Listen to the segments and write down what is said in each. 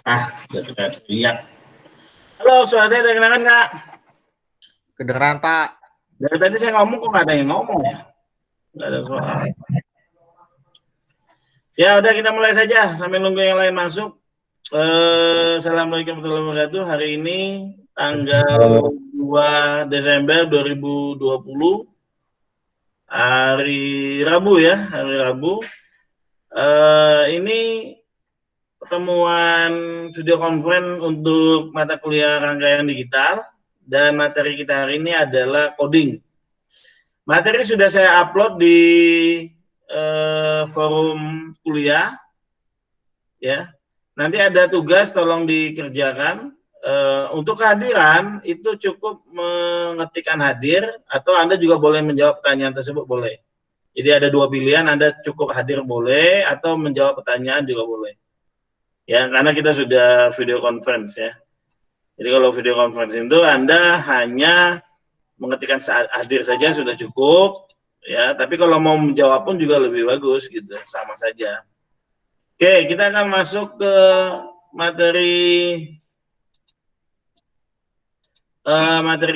Udah teriak. Halo, suara saya dengarkan nggak? Kedengeran Pak. Dari tadi saya ngomong kok nggak ada yang ngomong ya? Nggak ada suara. Ya udah kita mulai saja sambil nunggu yang lain masuk. Assalamualaikum warahmatullahi wabarakatuh. Hari ini tanggal 2 Desember 2020, hari Rabu ya, hari Rabu. Ini pertemuan video conference untuk mata kuliah rangkaian digital, dan materi kita hari ini adalah coding. Materi sudah saya upload di forum kuliah, ya. Nanti ada tugas, tolong dikerjakan. Untuk kehadiran itu cukup mengetikkan hadir, atau Anda juga boleh menjawab pertanyaan tersebut, boleh. Jadi ada dua pilihan, Anda cukup hadir boleh, atau menjawab pertanyaan juga boleh. Ya, karena kita sudah video conference ya. Jadi kalau video conference itu Anda hanya mengetikkan saat hadir saja sudah cukup ya, tapi kalau mau menjawab pun juga lebih bagus gitu, sama saja. Oke, kita akan masuk ke materi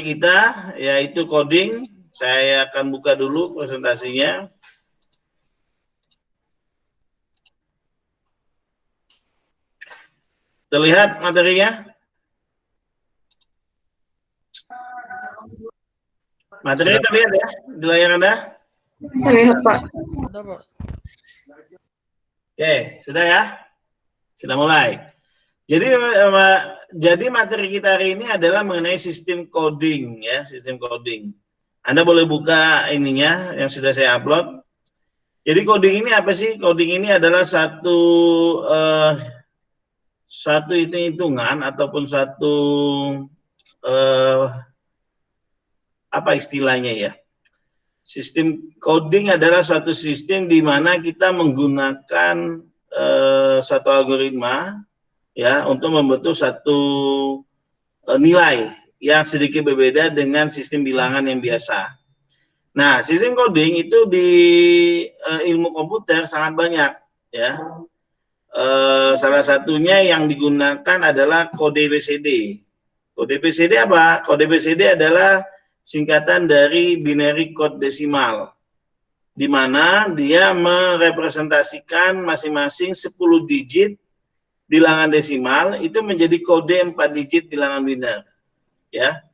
kita, yaitu coding. Saya akan buka dulu presentasinya. Terlihat materinya? Materinya terlihat ya di layar Anda? Terlihat Pak. Oke, sudah ya? Kita mulai. Jadi materi kita hari ini adalah mengenai sistem coding ya, sistem coding. Anda boleh buka ininya yang sudah saya upload. Jadi coding ini apa sih? Coding ini adalah satu hitung-hitungan ataupun satu apa istilahnya ya? Sistem coding adalah suatu sistem di mana kita menggunakan suatu algoritma ya untuk membentuk satu nilai yang sedikit berbeda dengan sistem bilangan yang biasa. Nah, sistem coding itu di ilmu komputer sangat banyak ya. Salah satunya yang digunakan adalah kode BCD. Kode BCD apa? Kode BCD adalah singkatan dari binary code desimal, di mana dia merepresentasikan masing-masing 10 digit bilangan desimal itu menjadi kode 4 digit bilangan biner. Ya,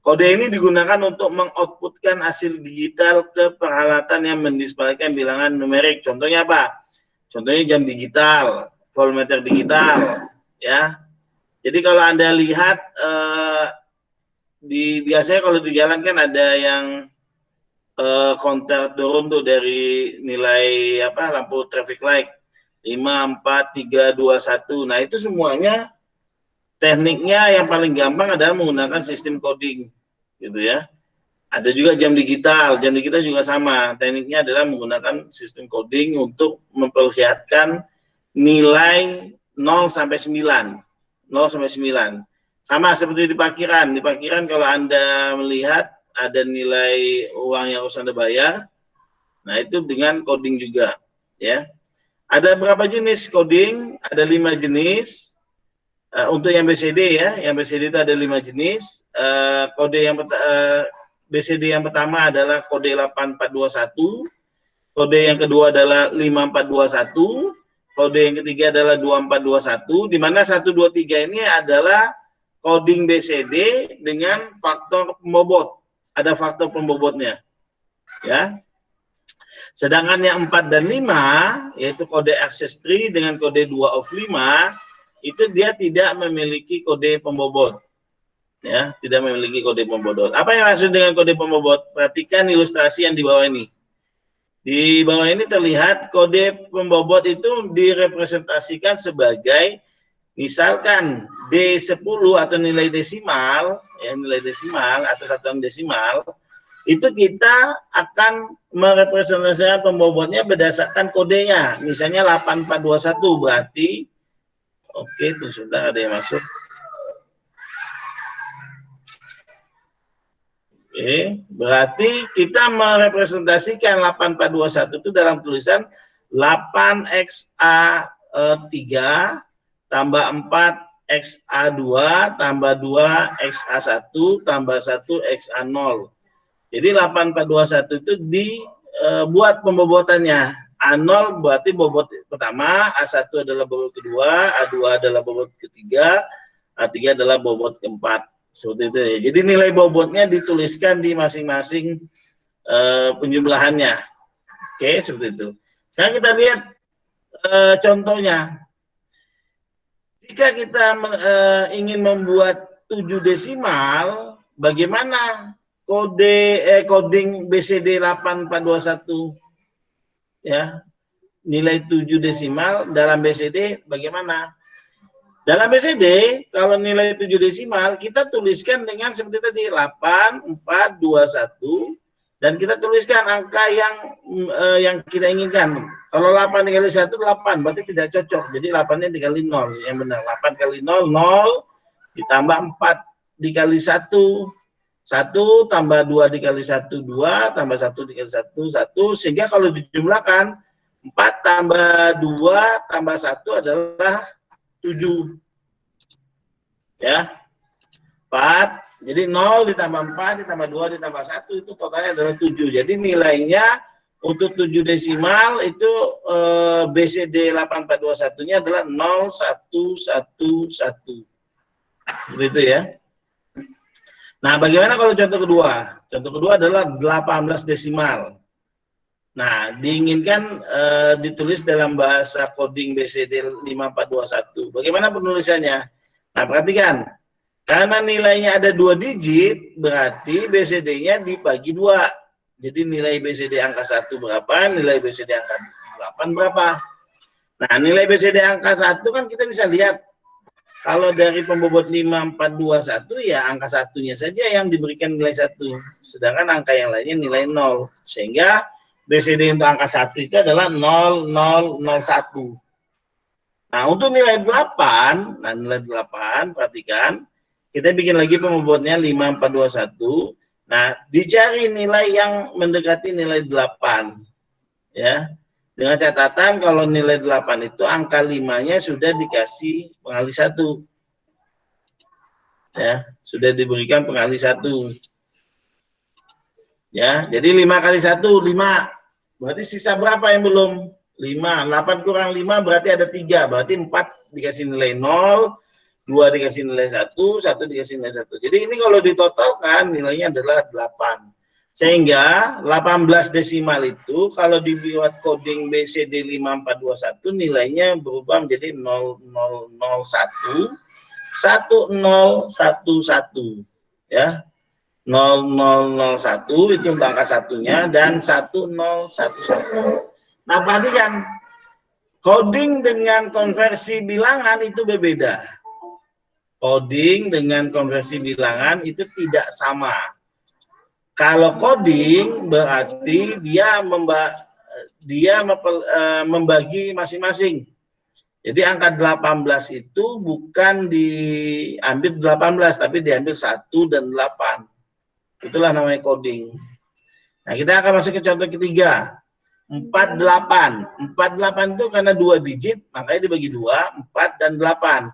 kode ini digunakan untuk mengoutputkan hasil digital ke peralatan yang mendisplaykan bilangan numerik. Contohnya apa? Contohnya jam digital, voltmeter digital, ya. Jadi kalau Anda lihat biasanya kalau di jalan kan ada yang counter turun tuh dari nilai lampu traffic light 5, 4, 3, 2, 1. Nah, itu semuanya tekniknya yang paling gampang adalah menggunakan sistem coding gitu ya. Ada juga jam digital juga sama. Tekniknya adalah menggunakan sistem coding untuk memperlihatkan nilai 0 sampai 9. 0 sampai 9. Sama seperti di parkiran. Di parkiran kalau Anda melihat ada nilai uang yang harus Anda bayar. Nah, itu dengan coding juga, ya. Ada berapa jenis coding? Ada 5 jenis. Untuk yang BCD ya, yang BCD itu ada 5 jenis. Kode yang BCD yang pertama adalah kode 8421. Kode yang kedua adalah 5421. Kode yang ketiga adalah 2421, di mana 1, 2, 3 ini adalah coding BCD dengan faktor pembobot. Ada faktor pembobotnya. Ya. Sedangkan yang 4 dan 5, yaitu kode access tree dengan kode 2 of 5, itu dia tidak memiliki kode pembobot. Ya, tidak memiliki kode pembobot. Apa yang maksud dengan kode pembobot? Perhatikan ilustrasi yang di bawah ini. Di bawah ini terlihat kode pembobot itu direpresentasikan sebagai misalkan D10 atau nilai desimal, ya nilai desimal atau satuan desimal, itu kita akan merepresentasikan pembobotnya berdasarkan kodenya. Misalnya 8421 berarti oke, tuh sebentar ada yang masuk. Oke, berarti kita merepresentasikan 8421 itu dalam tulisan 8XA3 tambah 4 XA2 tambah 2 XA1 tambah 1 XA0. Jadi 8421 itu dibuat pembobotannya. A0 berarti bobot pertama, A1 adalah bobot kedua, A2 adalah bobot ketiga, A3 adalah bobot keempat. Seperti itu ya. Jadi nilai bobotnya dituliskan di masing-masing penjumlahannya. Oke, seperti itu. Sekarang kita lihat contohnya. Jika kita ingin membuat 7 desimal, bagaimana coding BCD 8421? Ya, nilai 7 desimal dalam BCD bagaimana? Dalam BCD, kalau nilai 7 desimal, kita tuliskan dengan seperti tadi, 8421, dan kita tuliskan angka yang kita inginkan. Kalau 8 dikali 1, 8, berarti tidak cocok. Jadi 8-nya dikali 0, yang benar. 8 kali 0, 0, ditambah 4 dikali 1, 1 tambah 2 dikali 1, 2, tambah 1 dikali 1, 1, sehingga kalau dijumlahkan, 4 tambah 2 tambah 1 adalah 7. Ya, 4. Jadi 0 ditambah 4 ditambah 2 ditambah 1 itu totalnya adalah 7. Jadi nilainya untuk 7 desimal itu BCD 8421-nya adalah 0111. Seperti itu ya. Nah, bagaimana kalau contoh kedua? Contoh kedua adalah 18 desimal. Nah, diinginkan ditulis dalam bahasa coding BCD 5421. Bagaimana penulisannya? Nah, perhatikan. Karena nilainya ada 2 digit, berarti BCD-nya dibagi 2. Jadi nilai BCD angka 1 berapa, nilai BCD angka 8 berapa. Nah, nilai BCD angka 1 kan kita bisa lihat. Kalau dari pembobot 5421, ya angka 1-nya saja yang diberikan nilai 1. Sedangkan angka yang lainnya nilai 0. Sehingga BCD untuk angka 1 itu adalah 0001. Nah, untuk nilai 8, nah nilai 8, perhatikan. Kita bikin lagi pembobotnya 5421. Nah, dicari nilai yang mendekati nilai 8. Ya. Dengan catatan kalau nilai 8 itu angka 5-nya sudah dikasih pengali 1. Ya, sudah diberikan pengali 1. Ya, jadi 5 kali 1, 5. Berarti sisa berapa yang belum? 5. 8 kurang 5 berarti ada 3. Berarti 4 dikasih nilai 0. 2 dikasih nilai 1, 1 dikasih nilai 1. Jadi ini kalau ditotalkan nilainya adalah 8. Sehingga 18 desimal itu kalau dibuat coding BCD 5421 nilainya berubah menjadi 0001 1011 ya. 0001 itu untuk angka satunya dan 1011. Nah, perhatikan coding dengan konversi bilangan itu berbeda. Coding dengan konversi bilangan itu tidak sama. Kalau coding berarti dia membagi masing-masing. Jadi angka 18 itu bukan diambil 18 tapi diambil 1 dan 8. Itulah namanya coding. Nah, kita akan masuk ke contoh ketiga. 48. 48 itu karena 2 digit, makanya dibagi 2, 4 dan 8.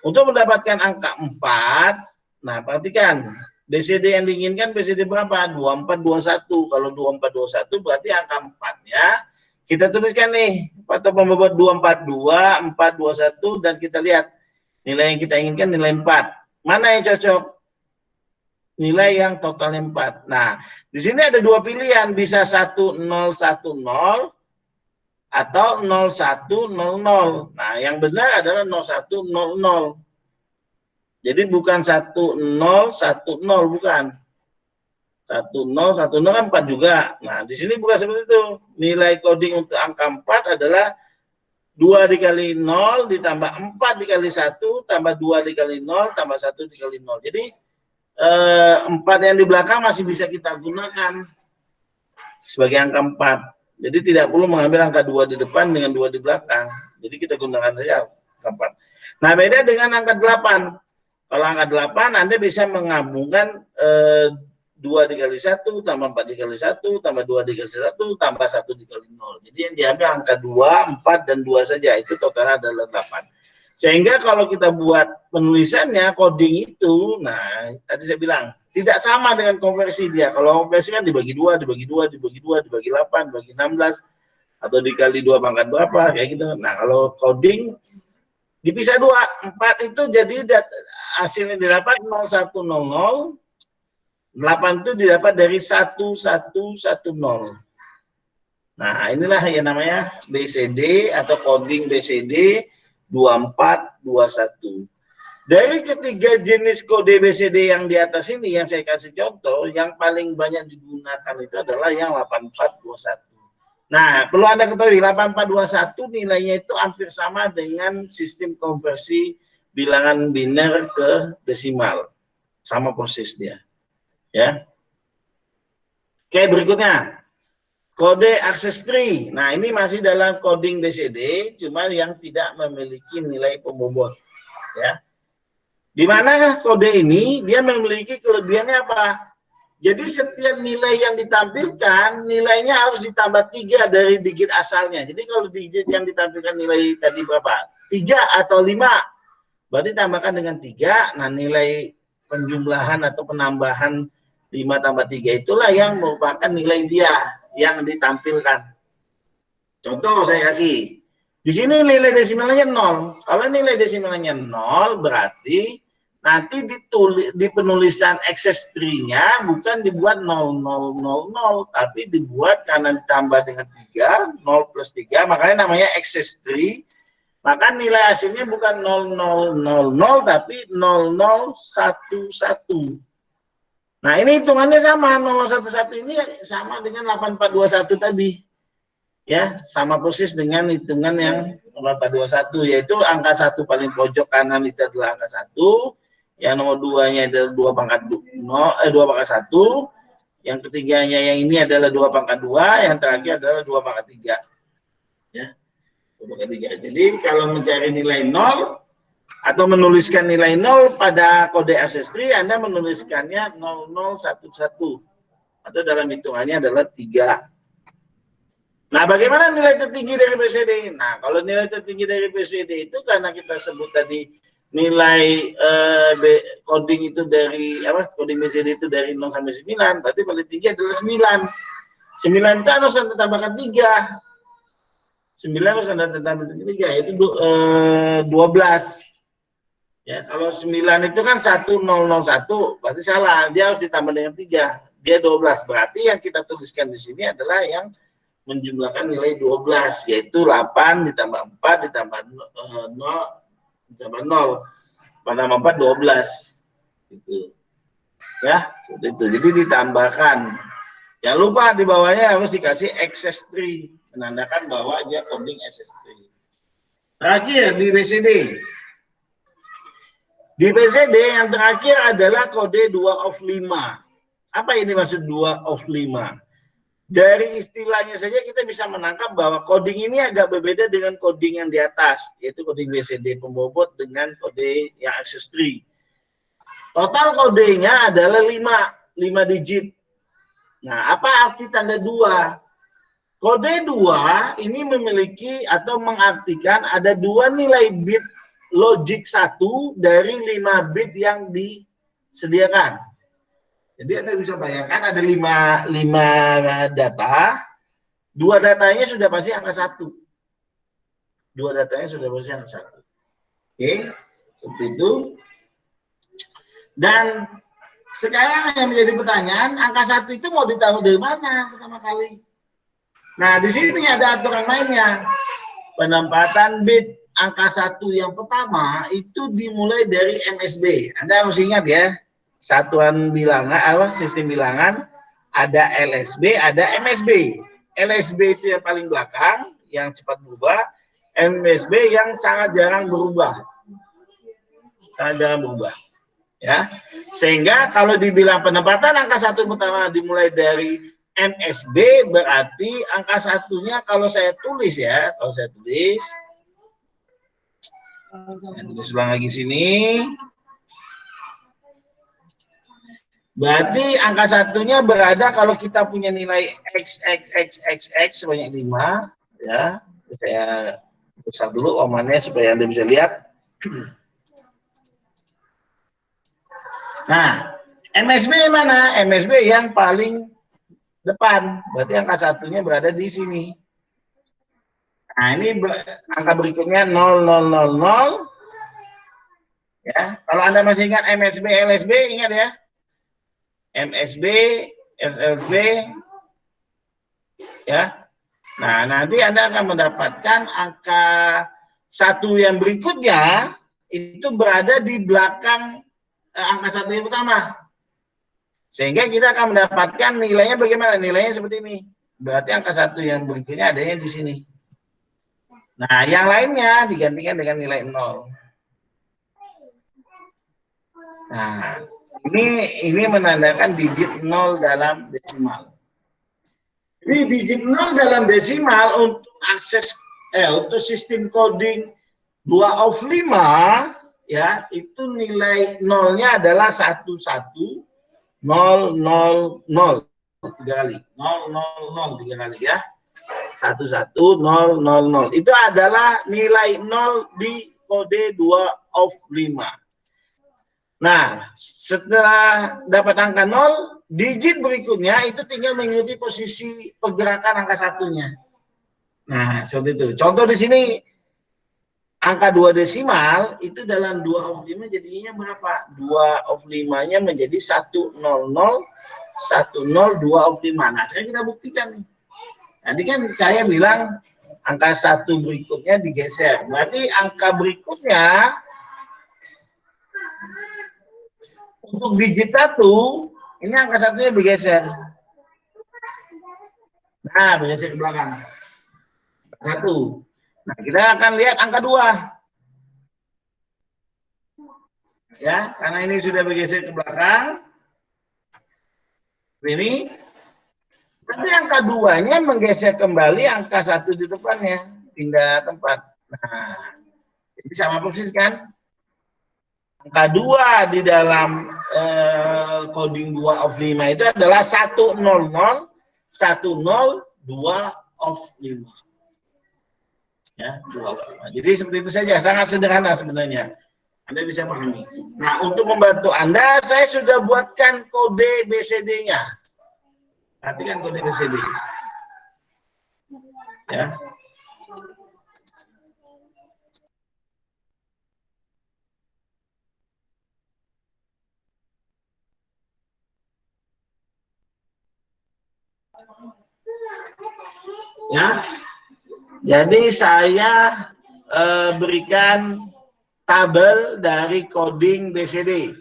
Untuk mendapatkan angka 4, nah perhatikan, BCD yang diinginkan BCD berapa? 2421. Kalau 2421 berarti angka 4-nya kita tuliskan nih, atau pembobot 242, 421, dan kita lihat nilai yang kita inginkan nilai 4. Mana yang cocok? Nilai yang totalnya 4. Nah, di sini ada 2 pilihan, bisa 1010 atau 0100. Nah, yang benar adalah 0100. Jadi bukan 1010, bukan. 1010 kan 4 juga. Nah, di sini bukan seperti itu. Nilai coding untuk angka 4 adalah 2 dikali 0 ditambah 4 dikali 1 tambah 2 dikali 0 tambah 1 dikali 0. Jadi 4 yang di belakang masih bisa kita gunakan sebagai angka 4. Jadi tidak perlu mengambil angka 2 di depan dengan 2 di belakang. Jadi kita gunakan saja angka 4. Nah, beda dengan angka 8. Kalau angka 8 Anda bisa menggabungkan 2 dikali 1 tambah 4 dikali 1 tambah 2 dikali 1 tambah 1 dikali 0. Jadi yang diambil angka 2, 4 dan 2 saja, itu totalnya adalah 8. Sehingga kalau kita buat penulisannya, coding itu, nah tadi saya bilang, tidak sama dengan konversi dia. Kalau konversi kan dibagi 2, dibagi 2, dibagi 2, dibagi 8, dibagi 16, atau dikali 2 pangkat berapa, kayak gitu. Nah, kalau coding dipisah 2, 4 itu jadi hasilnya didapat 0100, 8 itu didapat dari 1110. Nah, inilah yang namanya BCD atau coding BCD 2421. Dari ketiga jenis kode BCD yang di atas ini, yang saya kasih contoh, yang paling banyak digunakan itu adalah yang 8421. Nah, perlu Anda ketahui, 8421 nilainya itu hampir sama dengan sistem konversi bilangan biner ke desimal. Sama persisnya. Ya. Oke, berikutnya. Kode access tree. Nah, ini masih dalam coding BCD, cuma yang tidak memiliki nilai pembobot. Ya. Di mana kode ini dia memiliki kelebihannya apa? Jadi setiap nilai yang ditampilkan, nilainya harus ditambah 3 dari digit asalnya. Jadi kalau digit yang ditampilkan nilai tadi berapa? 3 atau 5. Berarti tambahkan dengan 3. Nah, nilai penjumlahan atau penambahan 5 tambah 3 itulah yang merupakan nilai dia yang ditampilkan. Contoh saya kasih. Di sini nilai desimalnya 0. Kalau nilai desimalnya 0 berarti nanti di penulisan access tree-nya bukan dibuat 0000, tapi dibuat karena ditambah dengan 3, 0 plus 3, makanya namanya access tree. Maka nilai hasilnya bukan 0000, tapi 0011. Nah, ini hitungannya sama, 0011 ini sama dengan 8421 tadi. Ya, sama persis dengan hitungan yang 8421, yaitu angka 1 paling pojok kanan itu adalah angka 1, yang nomor 2-nya adalah 2 pangkat 1, yang ketiganya yang ini adalah 2 pangkat 2, yang terakhir adalah 2 pangkat 3. Ya, 2 pangkat 3. Jadi kalau mencari nilai 0 atau menuliskan nilai 0 pada kode access tree, Anda menuliskannya 0011 atau dalam hitungannya adalah 3. Nah, bagaimana nilai tertinggi dari BCD? Nah, kalau nilai tertinggi dari BCD itu karena kita sebut tadi nilai coding itu dari coding BCD itu dari 0 sampai 9, berarti paling tinggi adalah 9. 9 itu harus Anda tambahkan 3. 9 harus Anda tambahkan 3, yaitu 12. Ya, kalau 9 itu kan 1001, berarti salah. Dia harus ditambah dengan 3. Dia 12. Berarti yang kita tuliskan di sini adalah yang menjumlahkan nilai 12, yaitu 8 ditambah 4 ditambah 0 ditambah 0. Pada 4 12. Gitu. Ya, seperti itu. Jadi ditambahkan. Jangan lupa di bawahnya harus dikasih access tree, menandakan bahwa dia coding access tree. Terakhir di BCD. Di BCD yang terakhir adalah kode 2 of 5. Apa ini maksud 2 of 5? Dari istilahnya saja kita bisa menangkap bahwa coding ini agak berbeda dengan coding yang di atas, yaitu coding BCD pembobot dengan kode yang access tree. Total kodenya adalah 5 digit. Nah, apa arti tanda 2? Kode 2 ini memiliki atau mengartikan ada 2 nilai bit logik 1 dari 5 bit yang disediakan. Jadi Anda bisa bayangkan ada 5 data, 2 datanya sudah pasti angka 1. 2 datanya sudah pasti angka 1. Oke, seperti itu. Dan sekarang yang menjadi pertanyaan, angka 1 itu mau ditaruh dari mana pertama kali? Nah, di sini ada aturan mainnya. Penempatan bit angka 1 yang pertama itu dimulai dari MSB. Anda harus ingat ya. Satuan bilangan, sistem bilangan, ada LSB, ada MSB. LSB itu yang paling belakang, yang cepat berubah. MSB yang sangat jarang berubah. Sangat jarang berubah. Ya. Sehingga kalau dibilang penempatan angka 1 pertama dimulai dari MSB, berarti angka 1-nya kalau saya tulis ya, saya tulis ulang lagi sini. Berarti angka 1-nya berada kalau kita punya nilai x sebanyak 5, ya. Saya besar dulu omannya supaya Anda bisa lihat. Nah, MSB mana? MSB yang paling depan. Berarti angka satunya berada di sini. Nah, ini angka berikutnya 0000. Ya, kalau Anda masih ingat MSB, LSB, ingat ya. MSB, LSB, ya. Nah, nanti Anda akan mendapatkan angka satu yang berikutnya itu berada di belakang angka satu yang pertama. Sehingga kita akan mendapatkan nilainya bagaimana? Nilainya seperti ini. Berarti angka satu yang berikutnya adanya di sini. Nah, yang lainnya digantikan dengan nilai 0. Nah, ini menandakan digit 0 dalam desimal. Jadi digit 0 dalam desimal untuk akses untuk sistem coding 2 of 5 ya, itu nilai 0-nya adalah 110000 tiga kali. 000 tiga kali ya. 11000. Itu adalah nilai 0 di kode 2 of 5. Nah, setelah dapat angka 0, digit berikutnya itu tinggal mengikuti posisi pergerakan angka satunya. Nah, seperti itu. Contoh di sini, angka 2 desimal itu dalam 2 of 5 jadinya berapa? 2 of 5-nya menjadi 100, 102 of 5. Nah, sekarang kita buktikan nih. Tadi kan saya bilang angka 1 berikutnya digeser. Berarti angka berikutnya untuk digit 1, ini angka satunya bergeser. Nah, bergeser ke belakang. 1. Nah, kita akan lihat angka 2. Ya, karena ini sudah bergeser ke belakang. Ini. Tapi angka 2-nya menggeser kembali angka 1 di depannya. Pindah tempat. Nah, jadi sama persis kan? Angka 2 di dalam coding 2 of 5 itu adalah 100, 102 of 5. Ya, 2 of 5. Jadi seperti itu saja, sangat sederhana sebenarnya. Anda bisa pahami. Nah, untuk membantu Anda, saya sudah buatkan kode BCD-nya. Perhatikan kode BCD. Ya. Ya, jadi saya berikan tabel dari coding BCD,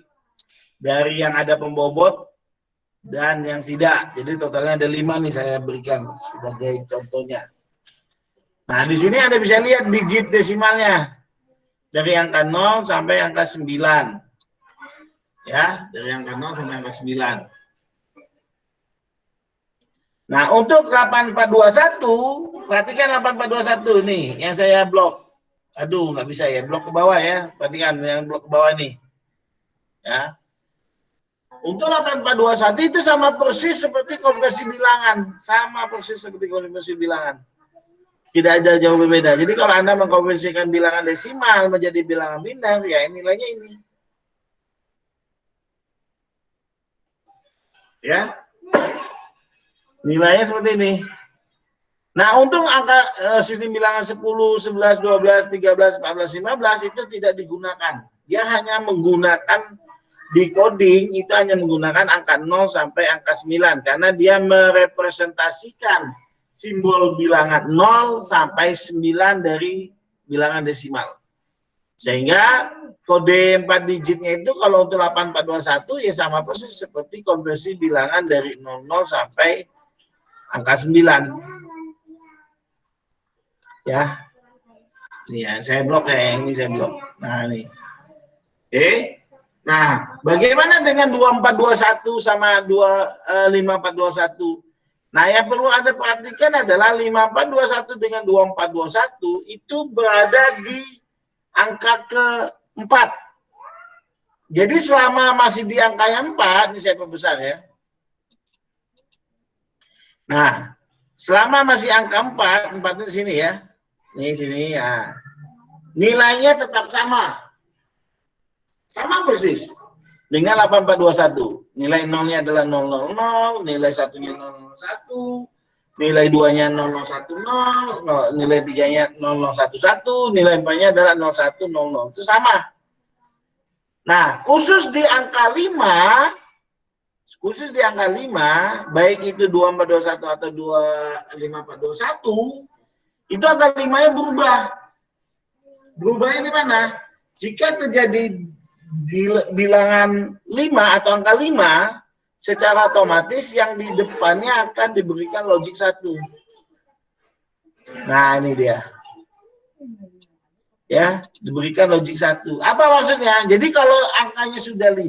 dari yang ada pembobot dan yang tidak. Jadi totalnya ada 5 nih saya berikan sebagai contohnya. Nah, di sini Anda bisa lihat digit desimalnya dari angka 0 sampai angka 9. Ya, dari angka 0 sampai angka 9. Nah, untuk 8421, perhatikan 8421 nih, yang saya blok. Aduh, nggak bisa ya, blok ke bawah ya. Perhatikan yang blok ke bawah nih. Ya. Untuk 8421 itu sama persis seperti konversi bilangan. Sama persis seperti konversi bilangan. Tidak ada jauh berbeda. Jadi kalau Anda mengkonversikan bilangan desimal menjadi bilangan biner, ya nilainya ini. Ya. Nilainya seperti ini. Nah, untuk angka sistem bilangan 10, 11, 12, 13, 14, 15 itu tidak digunakan. Dia hanya menggunakan di coding itu hanya menggunakan angka 0 sampai angka 9 karena dia merepresentasikan simbol bilangan 0 sampai 9 dari bilangan desimal. Sehingga kode 4 digitnya itu kalau untuk 8421 ya sama persis seperti konversi bilangan dari 00 sampai angka 9. Ya. Ini ya, saya blok ya, ini saya blok. Nah, ini. Oke. Nah, bagaimana dengan 2421 sama 5421? Nah, yang perlu Anda perhatikan adalah 5421 dengan 2421 itu berada di angka ke-4. Jadi selama masih di angka yang 4, ini saya perbesar ya. Nah, selama masih angka 4 di sini ya. Ini sini ya. Nilainya tetap sama. Sama persis dengan 8421. Nilai 0-nya adalah 000, nilai 1-nya 001, nilai 2-nya 0010, nilai 3-nya 0011, nilai 4-nya adalah 0100. Itu sama. Nah, khusus di angka 5, baik itu 2421 atau 25421, itu angka 5-nya berubah. Berubahnya di mana? Jika terjadi bilangan 5 atau angka 5, secara otomatis yang di depannya akan diberikan logik 1. Nah, ini dia. Ya, diberikan logik 1. Apa maksudnya? Jadi kalau angkanya sudah 5,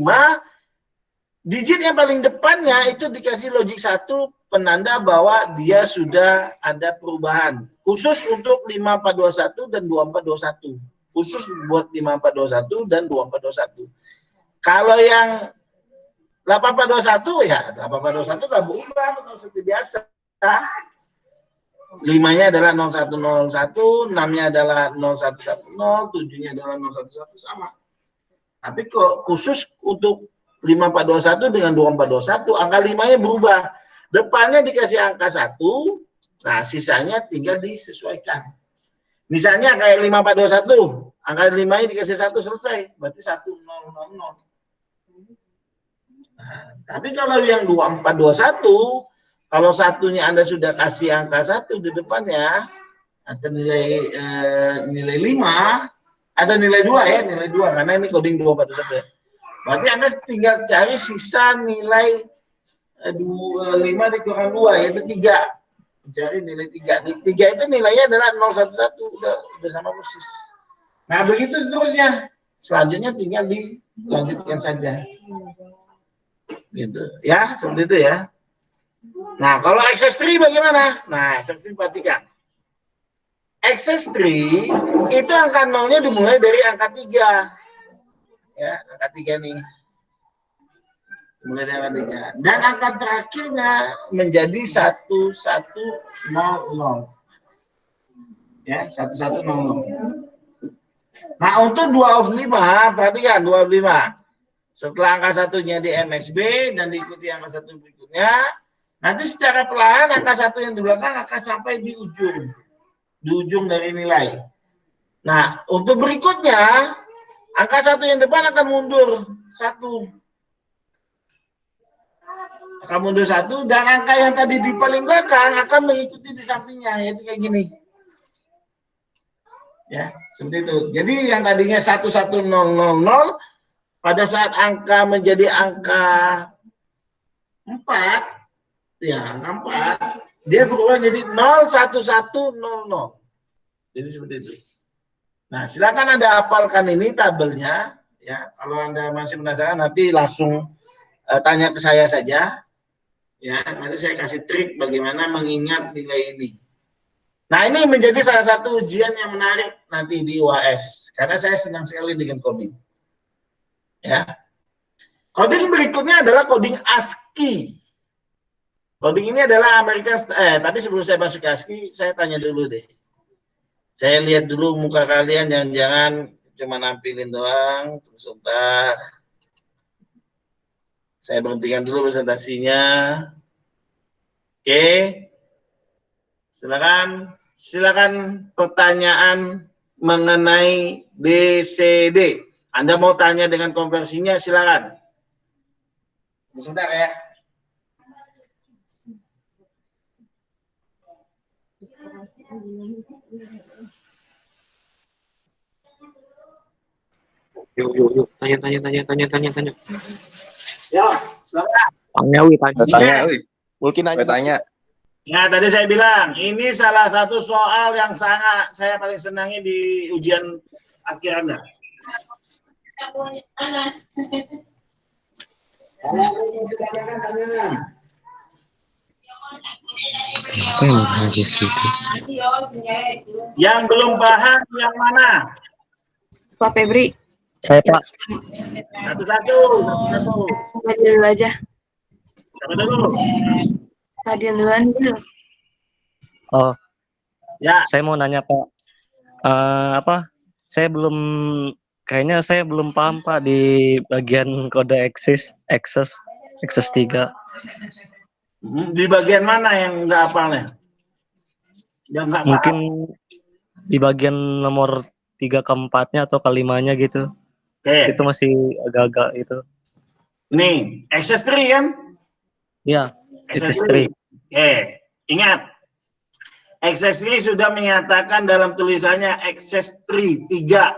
digit yang paling depannya itu dikasih logik 1, penanda bahwa dia sudah ada perubahan. Khusus untuk 5421 dan 2421. Khusus buat 5421 dan 2421. Kalau yang 8421 ya 8421 nggak berubah seperti biasa. 5-nya adalah 0101, 6-nya adalah 0110, 7-nya adalah 011 sama. Tapi kok khusus untuk 5421 dengan 2421 angka 5-nya berubah. Depannya dikasih angka 1, nah sisanya tinggal disesuaikan. Misalnya kayak 5421, angka 5-nya dikasih 1 selesai, berarti 1000. Nah, tapi kalau yang 2421, kalau satunya Anda sudah kasih angka 1 di depannya, atau nilai 5, atau nilai 2 ya, nilai 2, karena ini coding 2421 ya. Berarti Anda tinggal cari sisa nilai 5 dikurang 2, yaitu 3. Mencari nilai 3. 3 itu nilainya adalah 011, udah sama persis. Nah, begitu seterusnya. Selanjutnya tinggal dilanjutkan saja. Gitu. Ya, seperti itu ya. Nah, kalau XS3 bagaimana? Nah, XS3 perhatikan. XS3 itu angka 0-nya dimulai dari angka 3. Ya, angka 3 nih. Dimulai dari angka 3. Dan angka terakhirnya menjadi 1100. Ya, 1100. Nah, untuk 2 of 5, perhatikan 2 of 5. Setelah angka satunya di MSB dan diikuti angka 1 berikutnya, nanti secara perlahan angka 1 yang di belakang akan sampai di ujung dari nilai. Nah, untuk berikutnya, angka 1 yang depan akan mundur 1. Akan mundur 1, dan angka yang tadi di paling belakang akan mengikuti di sampingnya, yaitu kayak gini. Ya, seperti itu. Jadi yang tadinya 11000, pada saat angka menjadi angka 4, ya angka 4, dia berubah jadi 01100. Jadi seperti itu. Nah, silakan Anda hafalkan ini tabelnya. Ya, kalau Anda masih penasaran nanti langsung tanya ke saya saja. Ya, nanti saya kasih trik bagaimana mengingat nilai ini. Nah, ini menjadi salah satu ujian yang menarik nanti di UAS, karena saya senang sekali dengan coding. Ya, coding berikutnya adalah coding ASCII. Coding ini adalah American, tapi sebelum saya masuk ke ASCII, saya tanya dulu deh. Saya lihat dulu muka kalian, jangan cuma nampilin doang, terus sebentar. Saya berhentikan dulu presentasinya. Oke, silakan pertanyaan mengenai BCD. Anda mau tanya dengan konversinya, silakan. Sebentar ya. Yuk, tanya. Ya, silakan. Tanya, mungkin aja tanya. Ya, tadi saya bilang, ini salah satu soal yang sangat saya paling senangi di ujian akhir Anda. Yang belum paham yang mana? Pak Febri. Saya Pak. Satu-satu. Tadi dulu aja. Siapa dulu? Tadi duluan dulu. Kayaknya saya belum paham Pak di bagian kode access 3. Di bagian mana yang nggak hafalnya? Yang nggak paham? Mungkin di bagian nomor 3 ke 4-nya atau ke-5-nya gitu. Oke, Itu masih agak-agak itu. nih, access tree kan? Ya, Access access tree. 3. Oke, ingat. Access tree sudah menyatakan dalam tulisannya access tree 3.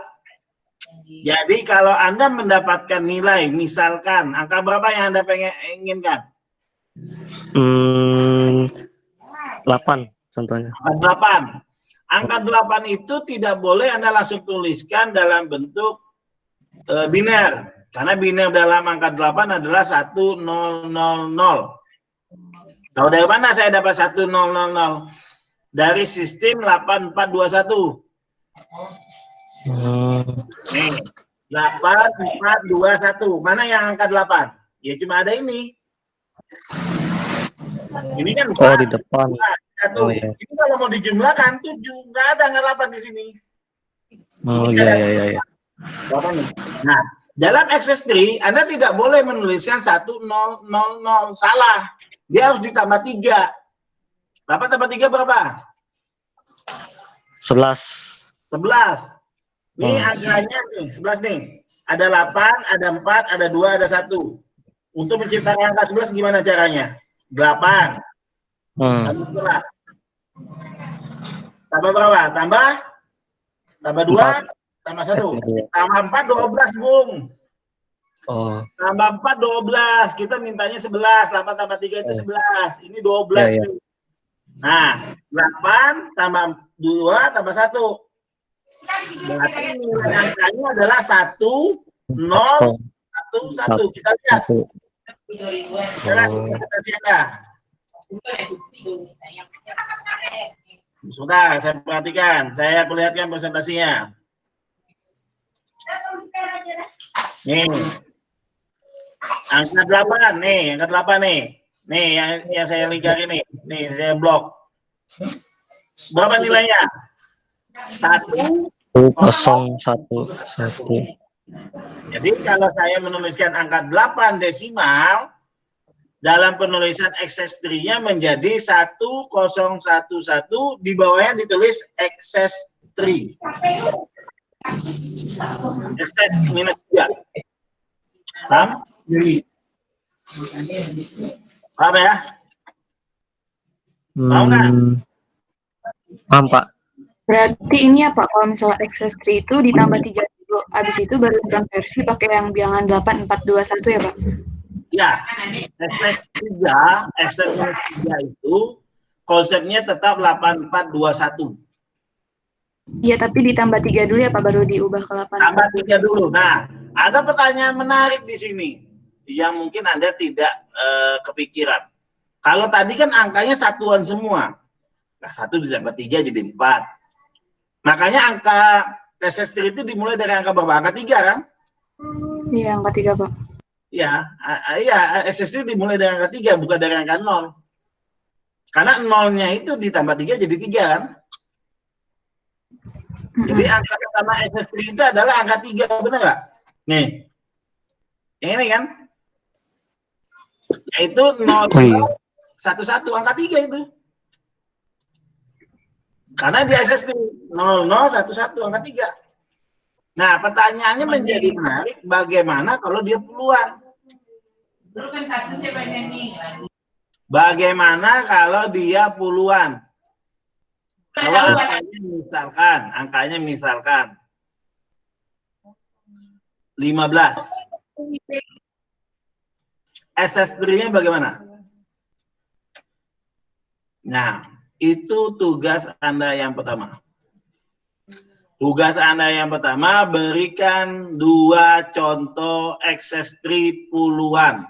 Jadi kalau Anda mendapatkan nilai, misalkan angka berapa yang Anda inginkan? 8 contohnya. Angka 8. Angka 8 itu tidak boleh Anda langsung tuliskan dalam bentuk biner. Karena biner dalam angka 8 adalah 1000. Tahu dari mana saya dapat 1000? Dari sistem 8421. Nih, 8421. Mana yang angka 8? Ya cuma ada ini. Ini kan 4, Oh, di depan. 1. Oh, iya. Ini kalau mau dijumlahkan 7, nggak ada angka 8 di sini. Oh, iya. Nah, dalam access tree Anda tidak boleh menuliskan 1000. Salah. Dia harus ditambah 3. 8 tambah 3 berapa? 11. 11. Ini angkanya nih, 11 nih. Ada 8, ada 4, ada 2, ada 1. Untuk menciptakan angka 11 gimana caranya? 8. Tambah berapa? Tambah 2, tambah 1. Tambah 4, 12, Bung. Oh. Tambah 4, 12. Kita mintanya 11. 8 tambah 3 itu 11. Ini 12 Ya. nih. Nah, 8 tambah 2 tambah 1. Berarti nilai angkanya adalah 1, 0, 1, 1. Kita lihat. Presentasi Anda. Sudah, saya perhatikan. Saya perlihatkan presentasinya. Nih. Angka 8 nih, angka 8 nih. Nih yang saya lingkari nih. Nih saya blok. Berapa nilainya? 1, 0, 1. Jadi kalau saya menuliskan angka 8 desimal, dalam penulisan access tree-nya menjadi 1011, di bawahnya ditulis access tree. Access minus 3. Paham? Paham ya? Paham nggak? Paham, Pak. Berarti ini ya Pak, kalau misalnya access tree itu ditambah 3 dulu, habis itu baru konversi pakai yang bilangan 8, 4, 2, 1 ya Pak? Ya, access 3 itu konsepnya tetap 8, 4, 2, 1. Iya, tapi ditambah 3 dulu ya Pak, baru diubah ke 8. Tambah 3 dulu. Nah, ada pertanyaan menarik di sini yang mungkin Anda tidak kepikiran. Kalau tadi kan angkanya satuan semua. Nah, 1 ditambah 3 jadi 4. Makanya angka access tree itu dimulai dari angka berapa? Angka 3 kan? Iya, angka 3 Pak. Iya, access tree dimulai dari angka 3, bukan dari angka 0. Karena 0-nya itu ditambah 3 jadi 3 kan? Jadi angka pertama access tree itu adalah angka 3, benar nggak? Nih, yang ini kan? Yaitu 0, 1, angka 3 itu. Karena di access tree 0, 1, angka 3. Nah, pertanyaannya menjadi menarik, bagaimana kalau dia puluhan? Bagaimana kalau dia puluhan? Kalau angkanya misalkan 15. Access tree-nya bagaimana? Nah, itu tugas Anda yang pertama. Tugas Anda yang pertama, berikan 2 contoh access tree puluhan.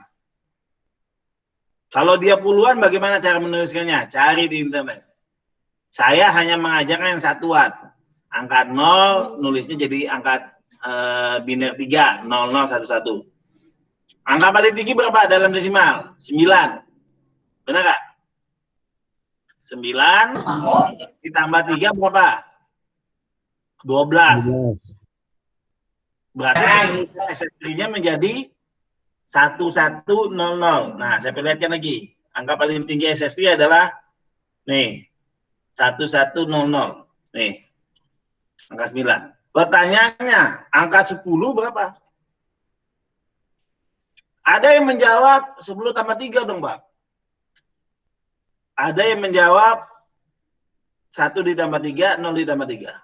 Kalau dia puluhan, bagaimana cara menuliskannya? Cari di internet. Saya hanya mengajarkan yang satuan. Angka 0, nulisnya jadi angka biner 3, 00, 11. Angka paling tinggi berapa dalam desimal? 9. Benar nggak? 9 ditambah 3 berapa? 12. Berarti SSD-nya menjadi 1100. Nah, saya perlihatkan lagi. Angka paling tinggi SSD adalah nih 1100. Nih. Angka 9. Pertanyaannya, angka 10 berapa? Ada yang menjawab 10 tambah 3 dong, Pak. Ada yang menjawab 1 ditambah 3, 0 ditambah 3.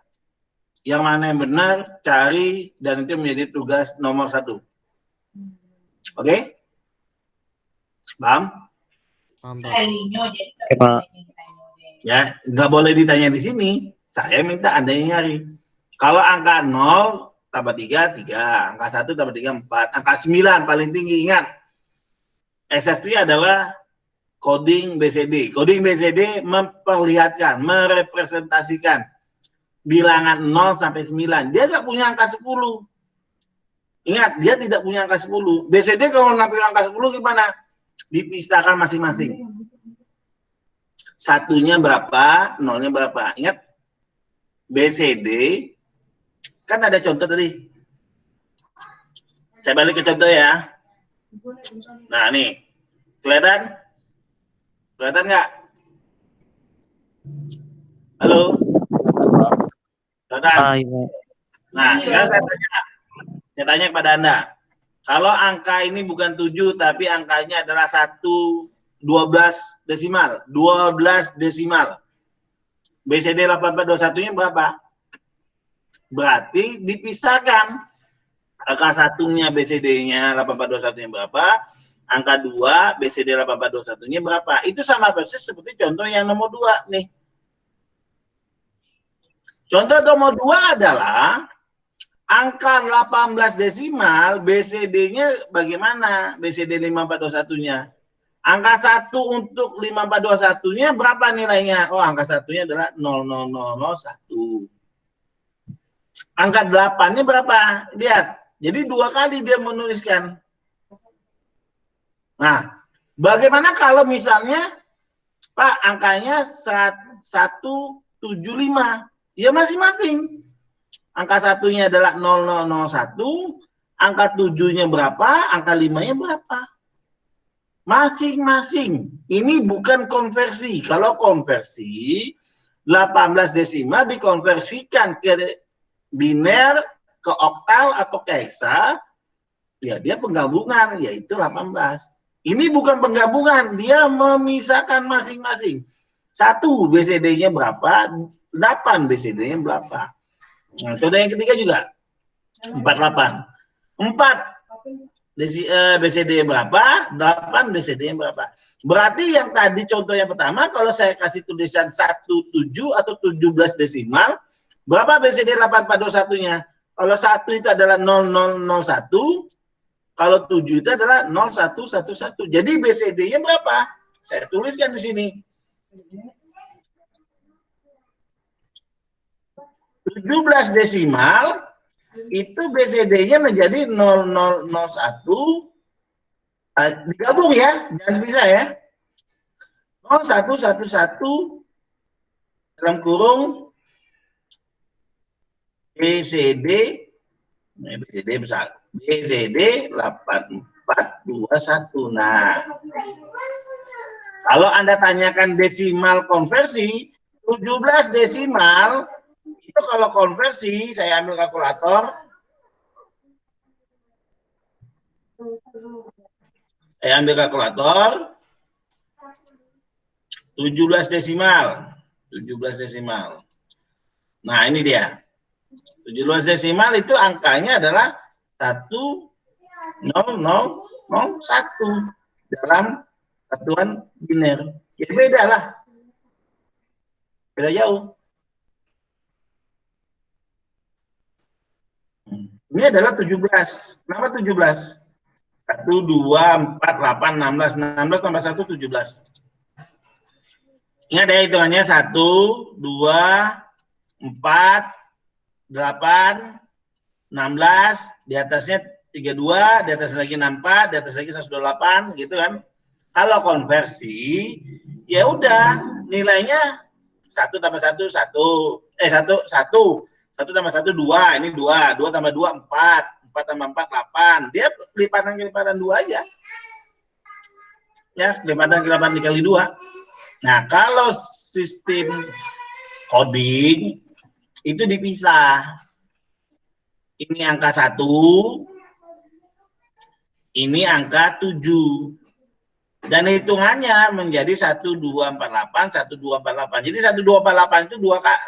Yang mana yang benar, cari, dan itu menjadi tugas nomor 1. Oke? Paham? Paham, Pak. Oke, Pak. Ya, nggak boleh ditanya di sini. Saya minta Anda yang nyari. Kalau angka 0 tambah 3, 3. Angka 1 tambah 3, 4. Angka 9 paling tinggi, ingat. SSD adalah coding BCD. Coding BCD memperlihatkan, merepresentasikan bilangan 0 sampai 9. Dia nggak punya angka 10. Ingat, dia tidak punya angka 10. BCD kalau nampil angka 10 gimana? Dipisahkan masing-masing. Satunya berapa, nolnya berapa. Ingat, BCD, kan ada contoh tadi. Saya balik ke contoh ya. Nah, nih. Kelihatan? Kelihatan nggak? Halo? Kelihatan? Iya. Nah, sekarang saya tanya kepada Anda. Kalau angka ini bukan 7, tapi angkanya adalah 12 desimal. 12 desimal. BCD 8421-nya berapa? Berarti dipisahkan. Angka satunya BCD-nya 8421-nya berapa? Angka 2 BCD 8421-nya berapa? Itu sama persis seperti contoh yang nomor 2 nih. Contoh nomor 2 adalah angka 18 desimal, BCD-nya bagaimana? BCD 5421-nya. Angka 1 untuk 5421-nya berapa nilainya? Oh, angka 1-nya adalah 00001. Angka 8-nya berapa? Lihat. Jadi 2 kali dia menuliskan. Nah, bagaimana kalau misalnya, Pak, angkanya 175? Ya masing-masing. Angka 1-nya adalah 0001, angka 7-nya berapa, angka 5-nya berapa. Masing-masing. Ini bukan konversi. Kalau konversi, 18 desimal dikonversikan ke biner, ke oktal atau ke hexa, ya dia penggabungan, yaitu 18. Ini bukan penggabungan, dia memisahkan masing-masing. 1 BCD-nya berapa, 8 BCD-nya berapa. Nah, contoh yang ketiga juga 48. 4 BCD berapa, 8 BCD berapa. Berarti yang tadi contoh yang pertama, kalau saya kasih tulisan 17 atau 17 desimal, berapa BCD 8421-nya? Kalau 1 itu adalah 0001, kalau 7 itu adalah 0111. Jadi BCD-nya berapa? Saya tuliskan di sini. 17 desimal itu BCD-nya menjadi 0001, digabung ya, jangan bisa ya. 0111 dalam kurung BCD, BCD besar, BCD 8421. Nah, kalau Anda tanyakan desimal konversi, 17 desimal itu kalau konversi, saya ambil kalkulator. Saya ambil kalkulator. 17 desimal. 17 desimal. Nah, ini dia. 17 desimal itu angkanya adalah 10001 dalam satuan biner. Ya beda lah. Beda jauh. Ini adalah 17. Kenapa 17? 1, 2, 4, 8, 16. 16 tambah 1, 17. Ingat ya hitungannya 1, 2, 4, 8, 16. Di atasnya 32, di atas lagi 64, di atas lagi 128, gitu kan. Kalau konversi, ya udah nilainya 1 tambah 1, 1. 1 tambah 1, 2. Ini 2. 2 tambah 2, 4. 4 tambah 4, 8. Dia kelipatan 2 aja. Ya, kelipatan dikali 2. Nah, kalau sistem coding itu dipisah. Ini angka 1, ini angka 7. Dan hitungannya menjadi 1248, 1248. Jadi 1248 itu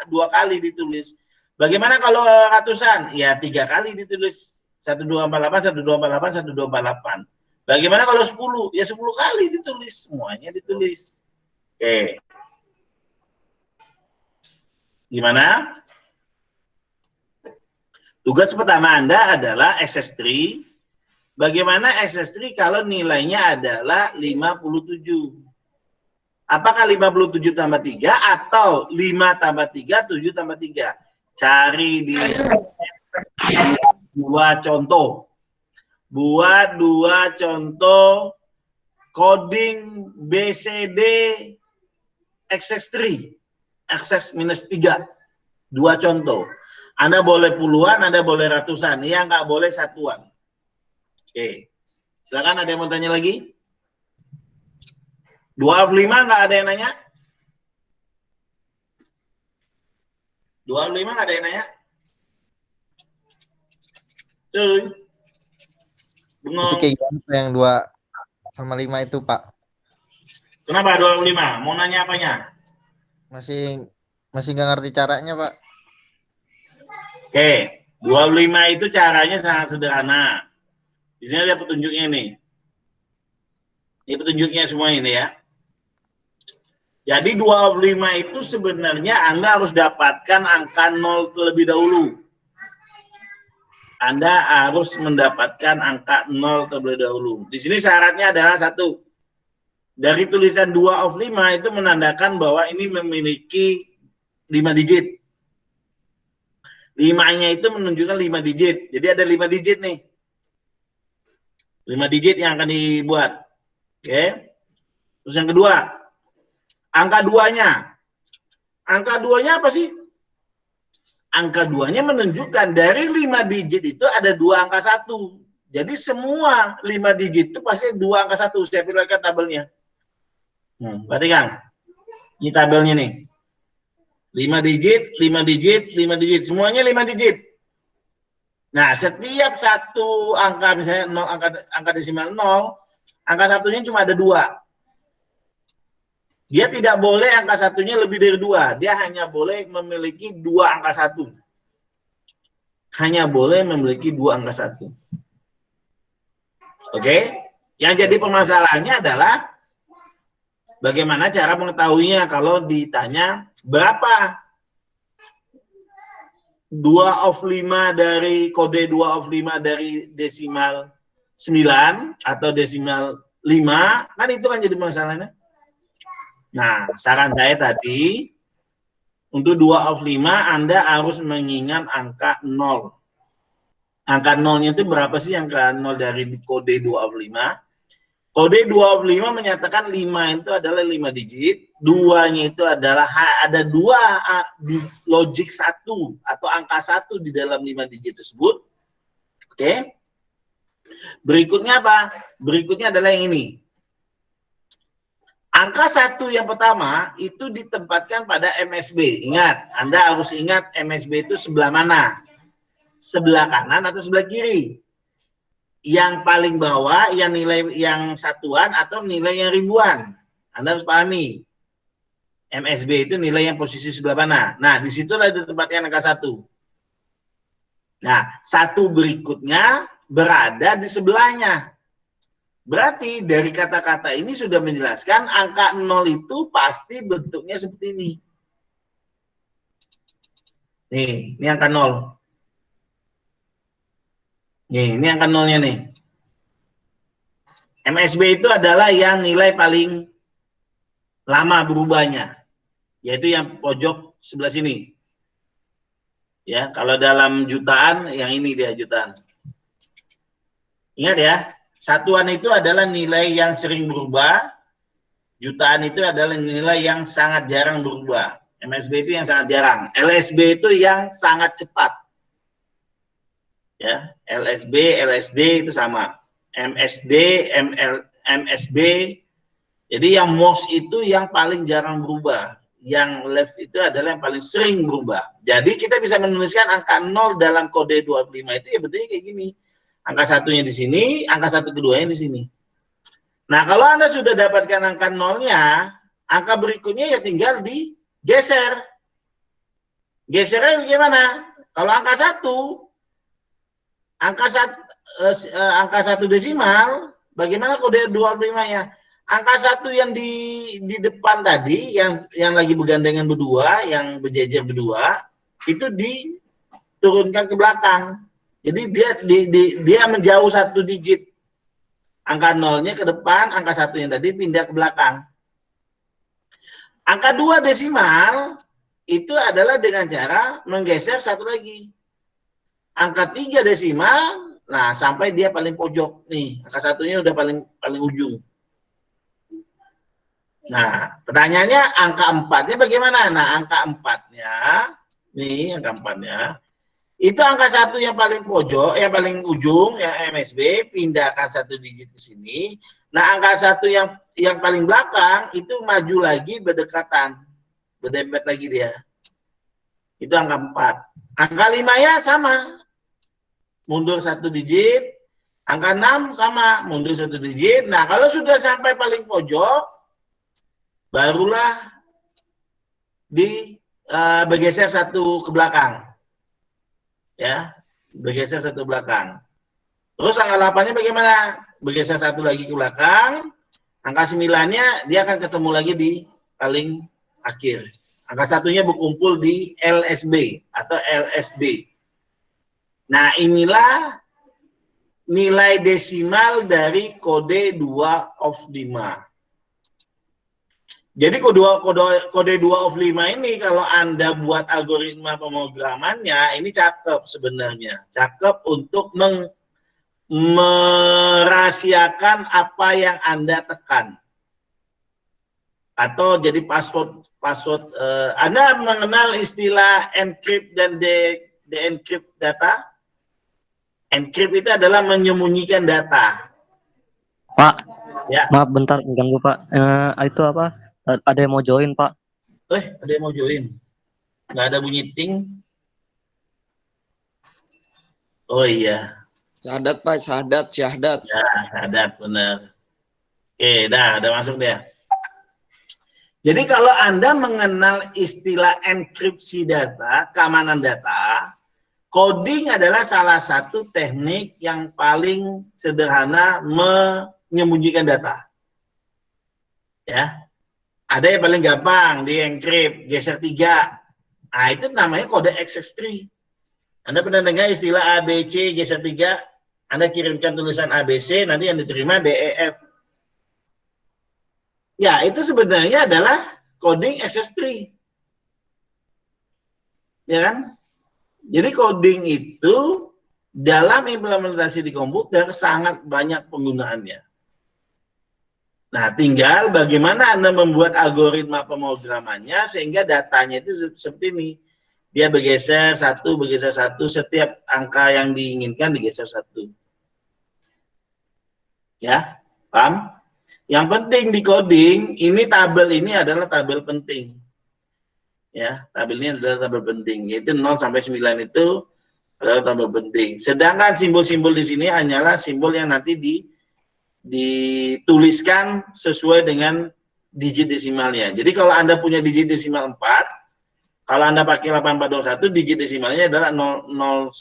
dua kali ditulis. Bagaimana kalau ratusan? Ya 3 kali ditulis. 1248, 1248, 1248. Bagaimana kalau 10? Ya 10 kali ditulis. Semuanya ditulis. Oke. Gimana? Tugas pertama Anda adalah SS3. Bagaimana SS3 kalau nilainya adalah 57? Apakah 57 tambah 3 atau 5 tambah 3, 7 tambah 3? Cari di 2 contoh. Buat 2 contoh coding BCD SS3. SS minus 3. 2 contoh. Anda boleh puluhan, Anda boleh ratusan. Ya nggak boleh satuan. Oke, silakan ada yang mau tanya lagi? 25 nggak ada yang nanya? 25 nggak ada yang nanya? Tuh. Itu kayak gimana Pak, yang 2 sama 5 itu Pak? Kenapa 25? Mau nanya apanya? Masih nggak ngerti caranya Pak. Oke, 25 itu caranya sangat sederhana. Di sini ada petunjuknya nih. Ini petunjuknya semua ini ya. Jadi 25 itu sebenarnya Anda harus dapatkan angka 0 terlebih dahulu. Anda harus mendapatkan angka 0 terlebih dahulu. Di sini syaratnya adalah 1. Dari tulisan 2 of 5 itu menandakan bahwa ini memiliki 5 digit. 5-nya itu menunjukkan 5 digit. Jadi ada 5 digit nih. 5 digit yang akan dibuat. Oke. Terus yang kedua, angka 2-nya. Angka 2-nya apa sih? Angka 2-nya menunjukkan dari 5 digit itu ada 2 angka 1. Jadi semua 5 digit itu pasti 2 angka 1. Saya perlihatkan tabelnya. Perhatikan. Ini tabelnya nih. 5 digit, 5 digit, 5 digit. Semuanya 5 digit. Nah, setiap satu angka, misalnya 0, angka desimal 0, angka satunya cuma ada 2. Dia tidak boleh angka satunya lebih dari 2. Dia hanya boleh memiliki 2 angka 1. Hanya boleh memiliki 2 angka 1. Oke? Yang jadi permasalahannya adalah bagaimana cara mengetahuinya kalau ditanya berapa 2 of 5 dari kode 2 of 5 dari desimal 9 atau desimal 5, kan itu kan jadi masalahnya. Nah, saran saya tadi, untuk 2 of 5 Anda harus mengingat angka 0. Angka 0-nya itu berapa sih angka 0 dari kode 2 of 5? Kode 2 of 5 menyatakan 5 itu adalah 5 digit, 2-nya itu adalah ada 2 di logik 1 atau angka 1 di dalam 5 digit tersebut. Oke. Berikutnya apa? Berikutnya adalah yang ini. Angka 1 yang pertama itu ditempatkan pada MSB. Ingat, Anda harus ingat MSB itu sebelah mana? Sebelah kanan atau sebelah kiri? Yang paling bawah, yang nilai yang satuan atau nilai yang ribuan. Anda harus pahami. MSB itu nilai yang posisi sebelah mana. Nah, disitulah ditempatkan angka 1. Nah, 1 berikutnya berada di sebelahnya. Berarti dari kata-kata ini sudah menjelaskan angka 0 itu pasti bentuknya seperti ini. Nih, ini angka 0. Nih, ini angka 0-nya nih. MSB itu adalah yang nilai paling lama berubahnya, yaitu yang pojok sebelah sini. Ya, kalau dalam jutaan, yang ini dia jutaan. Ingat ya, satuan itu adalah nilai yang sering berubah, jutaan itu adalah nilai yang sangat jarang berubah. MSB itu yang sangat jarang, LSB itu yang sangat cepat. Ya, LSB, LSD itu sama. MSD, MSB. Jadi yang most itu yang paling jarang berubah. Yang left itu adalah yang paling sering berubah. Jadi kita bisa menuliskan angka 0 dalam kode 25 itu ya bentuknya kayak gini. Angka satunya di sini, angka satu keduanya di sini. Nah, kalau Anda sudah dapatkan angka 0-nya, angka berikutnya ya tinggal digeser. Gesernya bagaimana? Kalau angka 1, angka 1 desimal, bagaimana kode 25-nya? Angka 1 yang di depan tadi, yang lagi bergandengan berdua, yang berjejer berdua, itu diturunkan ke belakang. Jadi dia menjauh 1 digit. Angka 0-nya ke depan, angka 1 yang tadi pindah ke belakang. Angka 2 desimal itu adalah dengan cara menggeser 1 lagi. Angka 3 desimal, nah sampai dia paling pojok nih, angka 1-nya udah paling ujung. Nah, pertanyaannya angka 4-nya bagaimana? Nah, angka 4-nya, nih angka 4-nya, itu angka 1 yang paling pojok, yang paling ujung, yang MSB, pindahkan 1 digit ke sini. Nah, angka 1 yang paling belakang, itu maju lagi berdekatan. Berdempet lagi dia. Itu angka 4. Angka 5-nya sama. Mundur 1 digit. Angka 6 sama. Mundur 1 digit. Nah, kalau sudah sampai paling pojok, barulah bergeser 1 ke belakang. Ya, bergeser 1 belakang. Terus angka 8-nya bagaimana? Bergeser 1 lagi ke belakang. Angka 9-nya dia akan ketemu lagi di paling akhir. Angka 1-nya berkumpul di LSB atau LSD. Nah, inilah nilai desimal dari kode 2 of 5. Jadi kode 2 of 5 ini kalau Anda buat algoritma pemrogramannya, ini cakep sebenarnya. Cakep untuk merahasiakan apa yang Anda tekan. Atau jadi password. Anda mengenal istilah encrypt dan de-encrypt data? Encrypt itu adalah menyembunyikan data. Pak, Ya. maaf bentar mengganggu Pak. Itu apa? Ada yang mau join Pak? Ada yang mau join? Nggak ada bunyi ting? Oh iya. Syahadat Pak, syahadat. Ya, syahadat benar. Oke, udah masuk dia. Jadi kalau Anda mengenal istilah enkripsi data, keamanan data, coding adalah salah satu teknik yang paling sederhana menyembunyikan data. Ya. Ada yang paling gampang, di encrypt, geser 3. Nah, itu namanya kode XS3. Anda pernah dengar istilah ABC, geser 3? Anda kirimkan tulisan ABC, nanti yang diterima DEF. Ya, itu sebenarnya adalah coding XS3. Ya kan? Jadi coding itu dalam implementasi di komputer sangat banyak penggunaannya. Nah, tinggal bagaimana Anda membuat algoritma pemrogramannya sehingga datanya itu seperti ini. Dia bergeser 1, setiap angka yang diinginkan digeser 1. Ya, paham? Yang penting di coding, ini tabel ini adalah tabel penting. Ya, tabel ini adalah tabel penting. Yaitu 0 sampai 9 itu adalah tabel penting. Sedangkan simbol-simbol di sini hanyalah simbol yang nanti dituliskan sesuai dengan digit desimalnya. Jadi kalau Anda punya digit desimal 4, kalau Anda pakai 8421, digit desimalnya adalah 0100.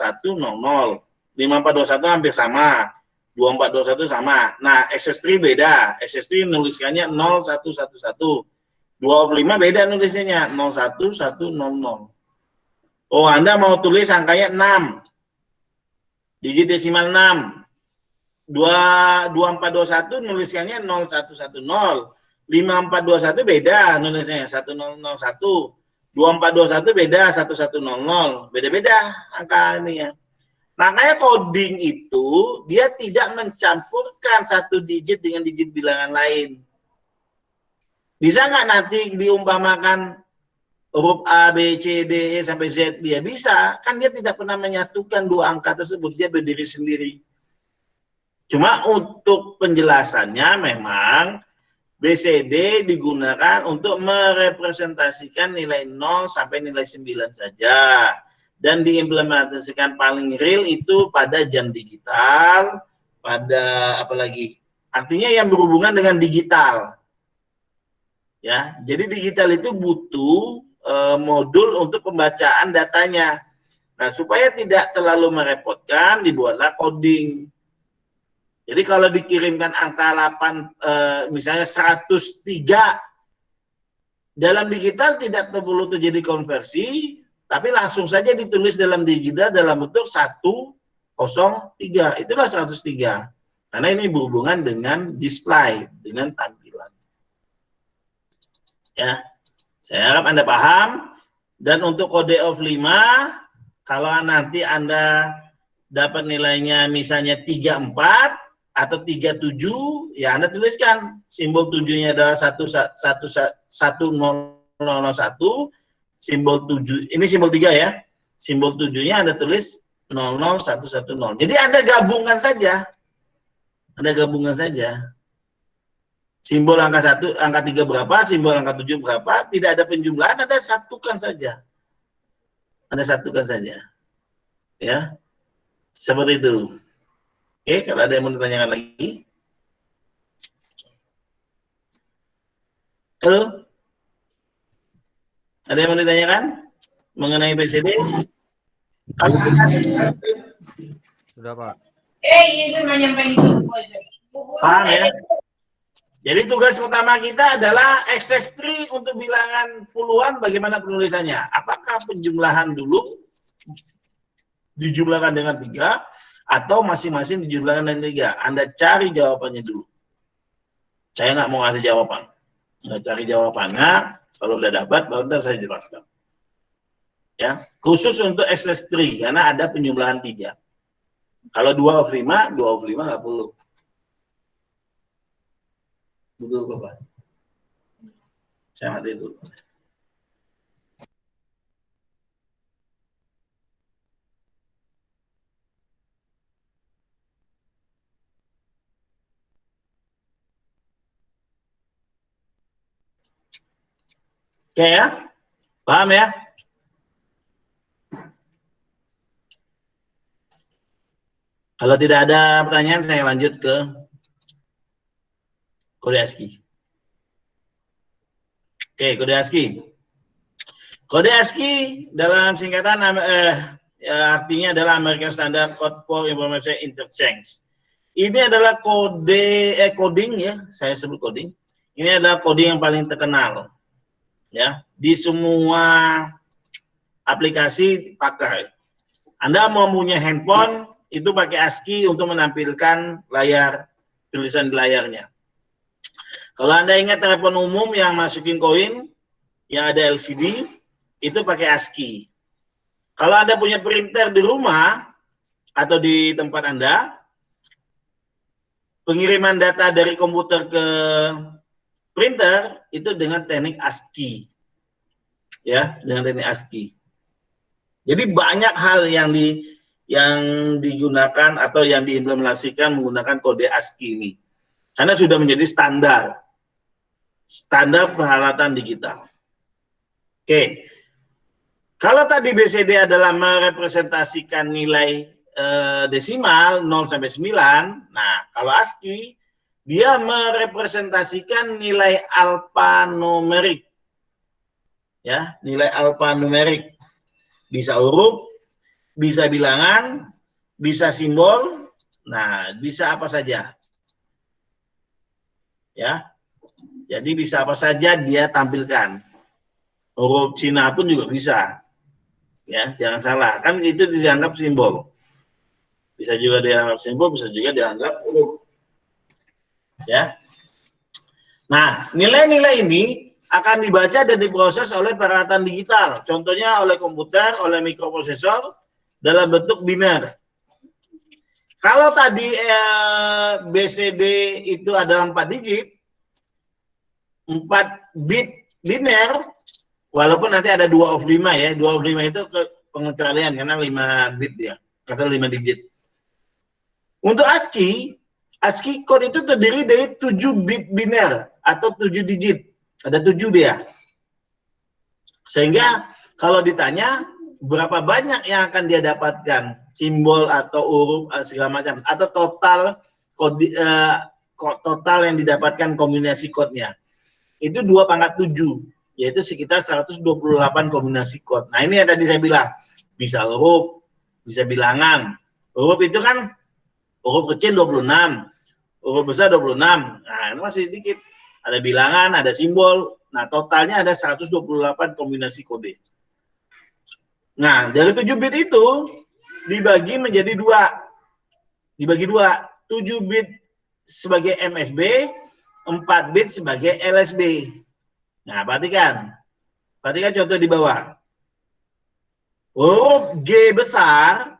5421 hampir sama. 2421 sama. Nah, XS3 beda. XS3 nuliskannya 0111. 25 beda nulisnya 01100. Oh, Anda mau tulis angkanya 6. Digit desimal 6. 2421 nulisannya 0110. 5421 beda nulisnya 1001. 2421 beda 1100. Beda-beda angka ini ya. Makanya coding itu dia tidak mencampurkan 1 digit dengan digit bilangan lain. Bisa nggak nanti diumpamakan huruf A, B, C, D, E sampai Z dia bisa, kan dia tidak pernah menyatukan dua angka tersebut, dia berdiri sendiri. Cuma untuk penjelasannya memang BCD digunakan untuk merepresentasikan nilai 0 sampai nilai 9 saja. Dan diimplementasikan paling real itu pada jam digital, pada apalagi artinya yang berhubungan dengan digital. Ya, jadi digital itu butuh modul untuk pembacaan datanya. Nah, supaya tidak terlalu merepotkan, dibuatlah coding. Jadi kalau dikirimkan angka 8, misalnya 103, dalam digital tidak perlu terjadi konversi, tapi langsung saja ditulis dalam digital dalam bentuk 103. Itulah 103. Karena ini berhubungan dengan display, dengan tampilan. Ya, saya harap Anda paham. Dan untuk kode of 5, kalau nanti Anda dapat nilainya misalnya 34 atau 37, ya Anda tuliskan simbol 7-nya adalah 1001, simbol 7, ini simbol 3 ya. Simbol 7-nya Anda tulis 00110. Jadi Anda gabungkan saja. Anda gabungkan saja. Simbol angka 1, angka 3 berapa, simbol angka 7 berapa, tidak ada penjumlahan, Anda satukan saja. Anda satukan saja. Ya. Seperti itu. Oke, kalau ada yang mau ditanyakan lagi. Halo? Ada yang mau ditanyakan mengenai BCD? Sudah, Pak. Paham ya? Jadi tugas pertama kita adalah access tree untuk bilangan puluhan, bagaimana penulisannya. Apakah penjumlahan dulu dijumlahkan dengan 3 atau masing-masing dijumlahkan dengan 3? Anda cari jawabannya dulu. Saya nggak mau ngasih jawaban. Anda cari jawabannya, kalau sudah dapat baru saya jelaskan. Ya, khusus untuk access tree karena ada penjumlahan 3. Kalau 2 of 5 nggak perlu. Betul, Bapak. Saya mati dulu. Oke ya? Paham ya? Kalau tidak ada pertanyaan, saya lanjut ke kode ASCII. Oke, kode ASCII. Kode ASCII dalam singkatan artinya adalah American Standard Code for Information Interchange. Ini adalah coding ya, saya sebut coding. Ini adalah coding yang paling terkenal ya di semua aplikasi pakai. Anda mau punya handphone itu pakai ASCII untuk menampilkan layar, tulisan di layarnya. Kalau Anda ingat telepon umum yang masukin koin, yang ada LCD, itu pakai ASCII. Kalau Anda punya printer di rumah atau di tempat Anda, pengiriman data dari komputer ke printer itu dengan teknik ASCII. Ya, dengan teknik ASCII. Jadi banyak hal yang digunakan atau yang diimplementasikan menggunakan kode ASCII ini. Karena sudah menjadi standar peralatan digital. Oke. Kalau tadi BCD adalah merepresentasikan nilai desimal 0 sampai 9, nah kalau ASCII dia merepresentasikan nilai alfanumerik. Ya, nilai alfanumerik. Bisa huruf, bisa bilangan, bisa simbol, nah bisa apa saja. Ya. Jadi bisa apa saja dia tampilkan. Huruf Cina pun juga bisa. Ya, jangan salah, kan itu dianggap simbol. Bisa juga dianggap simbol, bisa juga dianggap huruf. Ya. Nah, nilai-nilai ini akan dibaca dan diproses oleh peralatan digital. Contohnya oleh komputer, oleh mikroprosesor dalam bentuk biner. Kalau tadi BCD itu adalah 4 digit, 4 bit biner, Walaupun nanti ada 2 of 5 ya. 2 of 5 itu pengecualian karena 5 bit ya, atau 5 digit. Untuk ASCII code itu terdiri dari 7 bit biner atau 7 digit. Ada 7 dia. Sehingga kalau ditanya berapa banyak yang akan dia dapatkan, simbol atau huruf segala macam, atau total kode, total yang didapatkan kombinasi kodenya, itu 2/7, yaitu sekitar 128 kombinasi kode. Nah ini yang tadi saya bilang, bisa huruf, bisa bilangan. Huruf itu kan huruf kecil 26, huruf besar 26. Nah ini masih sedikit. Ada bilangan, ada simbol. Nah totalnya ada 128 kombinasi kode. Nah, dari 7 bit itu dibagi menjadi 2. Dibagi 2. 7 bit sebagai MSB, 4 bit sebagai LSB. Nah, perhatikan. Perhatikan contoh di bawah. Huruf G besar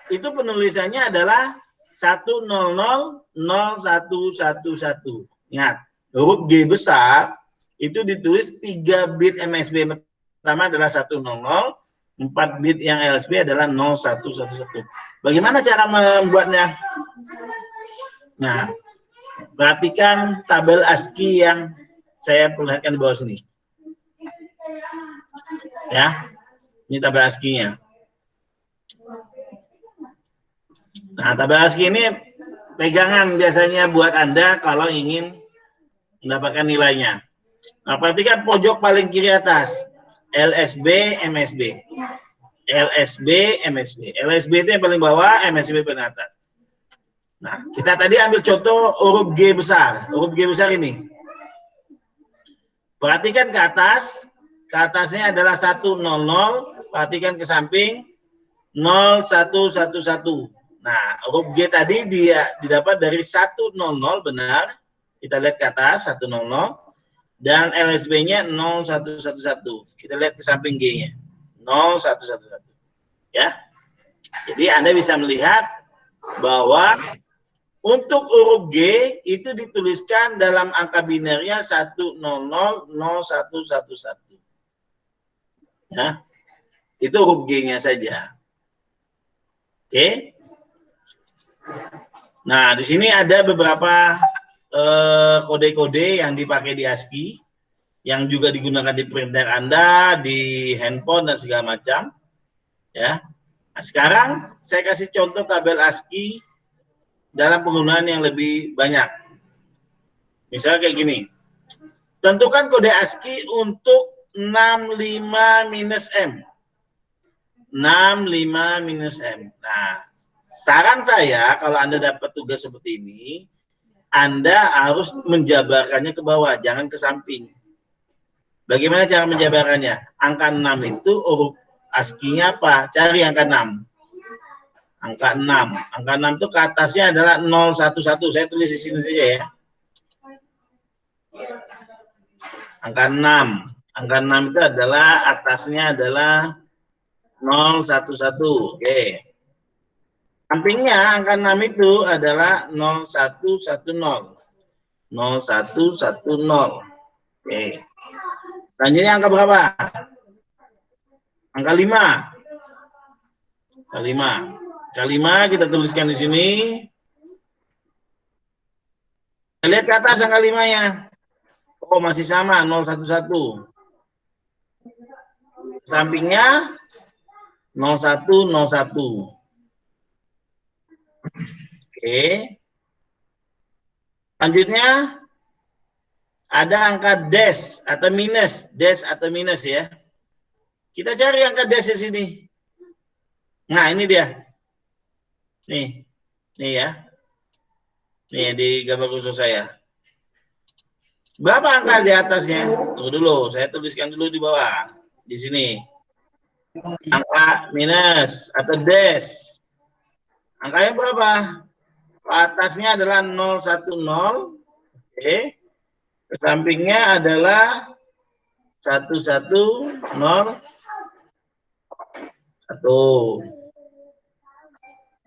itu penulisannya adalah 1000111. Ingat, huruf G besar itu ditulis 3 bit MSB. Pertama adalah 100, 4 bit yang LSB adalah 0111. Bagaimana cara membuatnya? Nah, perhatikan tabel ASCII yang saya perlihatkan di bawah sini. Ya, ini tabel ASCII-nya. Nah, tabel ASCII ini pegangan biasanya buat Anda kalau ingin mendapatkan nilainya. Nah, perhatikan pojok paling kiri atas. LSB, MSB. LSB, MSB. LSB itu yang paling bawah, MSB paling atas. Nah, kita tadi ambil contoh huruf G besar. Huruf G besar ini. Perhatikan ke atas. Ke atasnya adalah 100. Perhatikan ke samping 0111. Nah, huruf G tadi dia didapat dari 100, benar. Kita lihat ke atas 100. Dan LSB-nya 0111. Kita lihat ke samping G-nya. 0111. Ya. Jadi Anda bisa melihat bahwa untuk huruf G itu dituliskan dalam angka binernya 1000111. Ya. Itu huruf G-nya saja. Oke. Nah, di sini ada beberapa kode-kode yang dipakai di ASCII, yang juga digunakan di printer Anda, di handphone dan segala macam. Ya. Nah, sekarang saya kasih contoh tabel ASCII dalam penggunaan yang lebih banyak. Misalnya kayak gini. Tentukan kode ASCII untuk 65-M. 65-M. Nah, saran saya kalau Anda dapat tugas seperti ini, Anda harus menjabarkannya ke bawah, jangan ke samping. Bagaimana cara menjabarkannya? Angka 6 itu huruf ASCII-nya apa? Cari angka 6. Angka 6. Angka 6 itu ke atasnya adalah 011. Saya tulis di sini saja ya. Angka 6. Angka 6 itu adalah atasnya adalah 011. Oke. Sampingnya angka 6 itu adalah 0110. 0110. Oke. Selanjutnya angka berapa? Angka 5. Angka 5. Angka 5 kita tuliskan di sini. Kita lihat ke atas angka 5-nya. Oh, masih sama 011. Sampingnya 0101. Oke. Selanjutnya ada angka dash atau minus, ya. Kita cari angka dash di sini. Nah, ini dia. Nih ya. Nih di gambar khusus saya. Berapa angka di atasnya? Tunggu dulu, saya tuliskan dulu di bawah. Di sini. Angka minus atau dash. Angkanya berapa? Atasnya adalah 010. Oke. Ke sampingnya adalah 11001.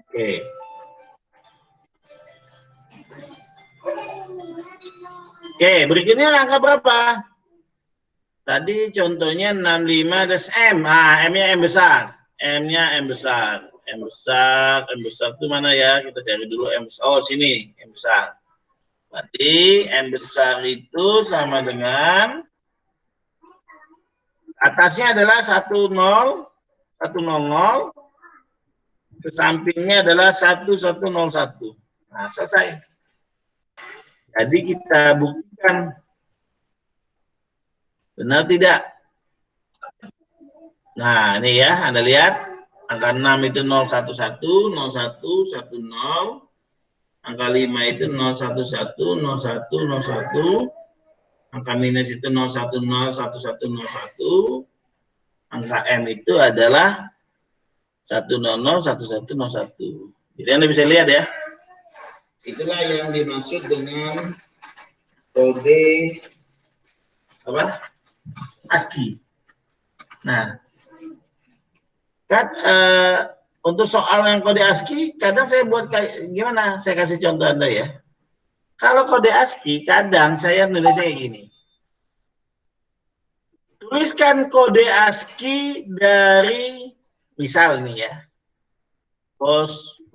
Oke. Oke, berikutnya angka berapa? Tadi contohnya 65 ada M. Ah, M-nya M besar. M-nya M besar. M besar itu mana ya? Kita cari dulu M besar. Oh, sini, M besar. Berarti M besar itu sama dengan atasnya adalah 10, 100, ke sampingnya adalah 1101. Nah, selesai. Jadi kita buktikan. Benar tidak? Nah, ini ya, Anda lihat. Angka 6 itu 011, 01, 10. Angka 5 itu 011, 01, 01. Angka minus itu 010, 1101. Angka M itu adalah 100, 1101. Jadi Anda bisa lihat ya. Itulah yang dimaksud dengan kode apa? ASCII. Nah, kan untuk soal yang kode ASCII, kadang saya buat kayak gimana? Saya kasih contoh Anda ya. Kalau kode ASCII, kadang saya nulisnya kayak gini. Tuliskan kode ASCII dari, misal nih ya, Bosgoro